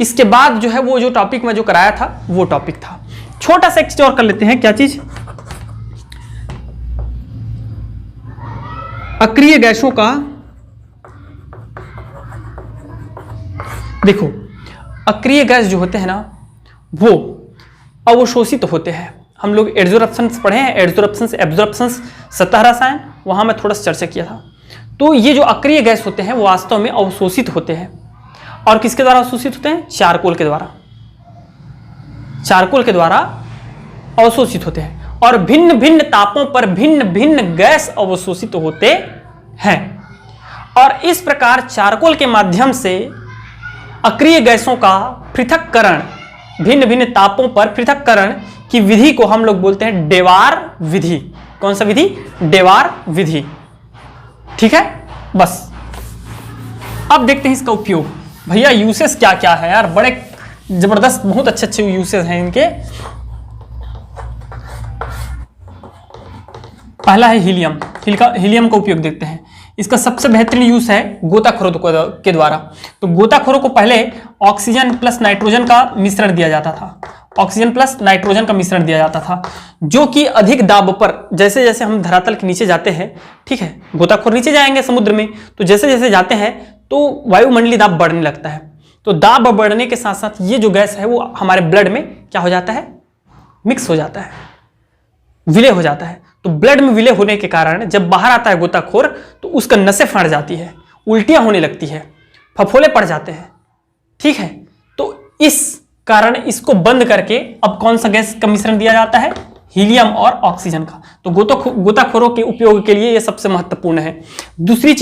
S1: इसके बाद जो है वो जो टॉपिक में जो कराया था वो टॉपिक था। छोटा सा एक चीज और कर लेते हैं, क्या चीज, अक्रिय गैसों का, देखो अक्रिय गैस जो होते हैं ना वो अवशोषित होते हैं। हम लोग एडजोर्प्शंस पढ़े हैं, एडजोर्प्शंस, एब्जॉर्प्शंस, सतह रसायन, वहां मैं थोड़ा सा चर्चा किया था। तो ये जो अक्रिय गैस होते हैं वो वास्तव में अवशोषित होते हैं, और किसके द्वारा अवशोषित होते हैं, चारकोल के द्वारा, चारकोल के द्वारा अवशोषित होते हैं, और भिन्न भिन्न तापों पर भिन्न भिन्न गैस अवशोषित होते हैं। और इस प्रकार चारकोल के माध्यम से अक्रिय गैसों का पृथक्करण, भिन्न भिन्न तापों पर पृथक्करण की विधि को हम लोग बोलते हैं डेवार विधि। कौन सा विधि, डेवार विधि, ठीक है। बस अब देखते हैं इसका उपयोग। भैया यूसेस क्या क्या है यार, बड़े जबरदस्त, बहुत अच्छे अच्छे यूसेस हैं इनके। पहला है हीलियम। हीलियम का उपयोग देखते हैं। इसका सबसे बेहतरीन यूज है गोताखोरों के द्वारा। तो गोताखोरों को पहले ऑक्सीजन प्लस नाइट्रोजन का मिश्रण दिया जाता था, ऑक्सीजन प्लस नाइट्रोजन का मिश्रण दिया जाता था, जो कि अधिक दाब पर, जैसे जैसे हम धरातल के नीचे जाते हैं, ठीक है, गोताखोर नीचे जाएंगे समुद्र में, तो जैसे जैसे जाते हैं तो वायुमंडलीय दाब बढ़ने लगता है। तो दाब बढ़ने के साथ साथ ये जो गैस है वो हमारे ब्लड में क्या हो जाता है, मिक्स हो जाता है, विलय हो जाता है। तो ब्लड में विलय होने के कारण जब बाहर आता है गोताखोर तो उसका नसें फट जाती है, उल्टियां होने लगती है, फफोले पड़ जाते हैं, ठीक है। तो इस कारण इसको बंद करके अब कौन सा गैस का मिश्रण दिया जाता है, हीलियम और ऑक्सीजन का। तो गोताखोरों के उपयोग के लिए यह सबसे महत्वपूर्ण है। दूसरी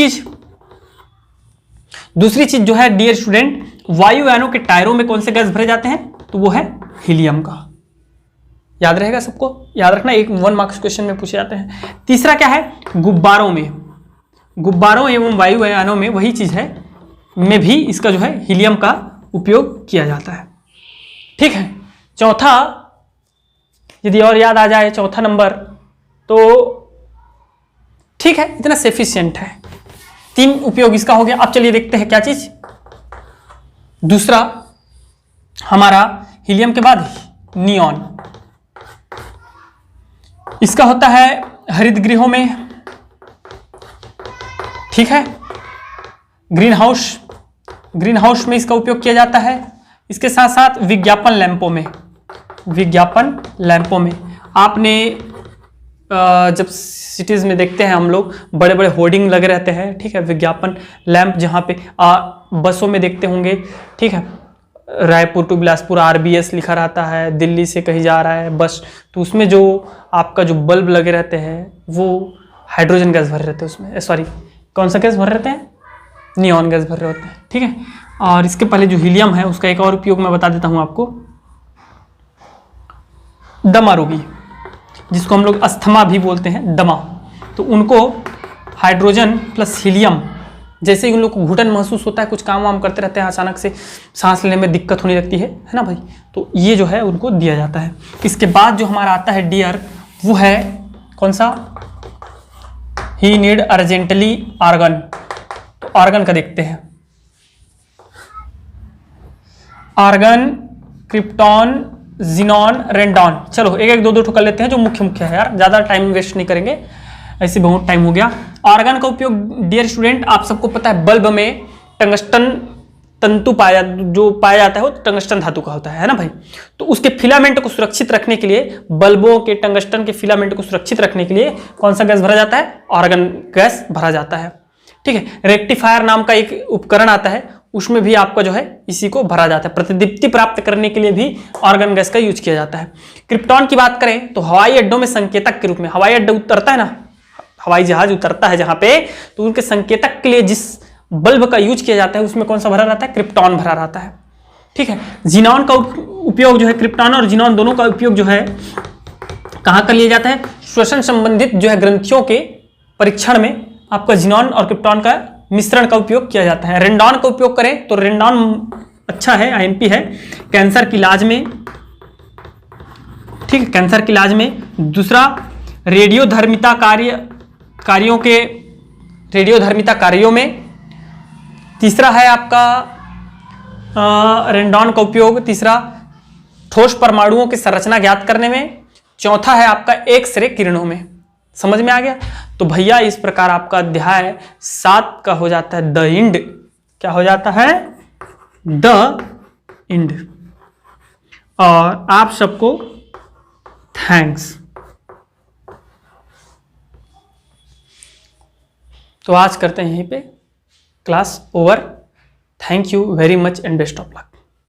S1: चीज जो है डियर स्टूडेंट, वायुयानों के टायरों में कौन से गैस भरे जाते हैं, तो वो है हीलियम का। याद रहेगा सबको, याद रखना, 1 मार्क्स क्वेश्चन में पूछे जाते हैं। तीसरा क्या है, गुब्बारों में, गुब्बारों एवं वायुयानों में वही चीज है, में भी इसका जो है हीलियम का उपयोग किया जाता है, ठीक है। चौथा यदि और याद आ जाए, चौथा नंबर, तो ठीक है, इतना सफिशिएंट है। 3 उपयोग इसका हो गया। अब चलिए देखते हैं क्या चीज, दूसरा हमारा हीलियम के बाद नियॉन। इसका होता है हरित गृहों में, ठीक है, ग्रीन हाउस में इसका उपयोग किया जाता है। इसके साथ साथ विज्ञापन लैंपों में आपने जब सिटीज में देखते हैं हम लोग, बड़े बड़े होर्डिंग लगे रहते हैं, ठीक है, विज्ञापन लैंप, जहाँ पे बसों में देखते होंगे, ठीक है, रायपुर टू बिलासपुर RBS लिखा रहता है, दिल्ली से कहीं जा रहा है बस, तो उसमें जो आपका जो बल्ब लगे रहते हैं वो हाइड्रोजन गैस भरे रहते हैं उसमें, सॉरी कौन सा गैस भरे रहते हैं, नियॉन गैस भरे होते हैं, ठीक है। और इसके पहले जो हीलियम है उसका एक और उपयोग मैं बता देता हूँ आपको। दमा रोगी, जिसको हम लोग अस्थमा भी बोलते हैं, दमा, तो उनको हाइड्रोजन प्लस हीलियम, जैसे ही उन लोग को घुटन महसूस होता है, कुछ काम वाम करते रहते हैं, अचानक से सांस लेने में दिक्कत होने लगती है ना भाई, तो ये जो है उनको दिया जाता है। इसके बाद जो हमारा आता है डियर, वो है कौन सा, ही नीड अर्जेंटली आर्गन। तो आर्गन का देखते हैं, आर्गन, क्रिप्टॉन, ज़ीनॉन, रेंडॉन। चलो एक एक दो दो कर लेते हैं जो मुख्य है यार, ज़्यादा टाइम वेस्ट नहीं करेंगे, ऐसे बहुत टाइम हो गया। आर्गन का उपयोग डियर स्टूडेंट आप सबको पता है, बल्ब में टंगस्टन तंतु जो पाया जाता है वो टंगस्टन धातु का होता है ना भाई। तो उसके फिलामेंट को सुरक्षित रखने के लिए, बल्बों के टंगस्टन के फिलामेंट को सुरक्षित रखने के लिए कौन सा गैस भरा जाता है? आर्गन गैस भरा जाता है। ठीक है, रेक्टिफायर नाम का एक उपकरण आता है, उसमें भी आपका जो है इसी को भरा जाता है। प्रतिदीप्ति प्राप्त करने के लिए भी आर्गन गैस का यूज किया जाता है। क्रिप्टॉन की बात करें तो हवाई अड्डों में संकेतक के रूप में, हवाई अड्डा उतरता है ना, हवाई जहाज उतरता है जहां पे, तो उनके संकेतक के लिए जिस बल्ब का यूज किया जाता है उसमें कौन सा भरा रहता है? क्रिप्टॉन भरा रहता है। ठीक है, जीनॉन का उपयोग जो है, क्रिप्टॉन और जीनॉन दोनों का उपयोग जो है कहां कर लिया जाता है? श्वसन संबंधित जो है ग्रंथियों के परीक्षण में आपका जीनॉन और क्रिप्टॉन का मिश्रण का उपयोग किया जाता है। रेंडॉन का उपयोग करें तो रेंडॉन अच्छा है, आईएमपी है कैंसर की इलाज में। ठीक है, कैंसर की इलाज में। दूसरा, रेडियोधर्मिता कार्यों में। तीसरा है आपका रेंडॉन का उपयोग, तीसरा ठोस परमाणुओं की संरचना ज्ञात करने में। चौथा है आपका एक्स रे किरणों में। समझ में आ गया? तो भैया इस प्रकार आपका अध्याय 7 का हो जाता है द इंड। क्या हो जाता है? The end. और आप सबको थैंक्स। तो आज करते हैं यहीं पे class over. Thank you very much and best of luck.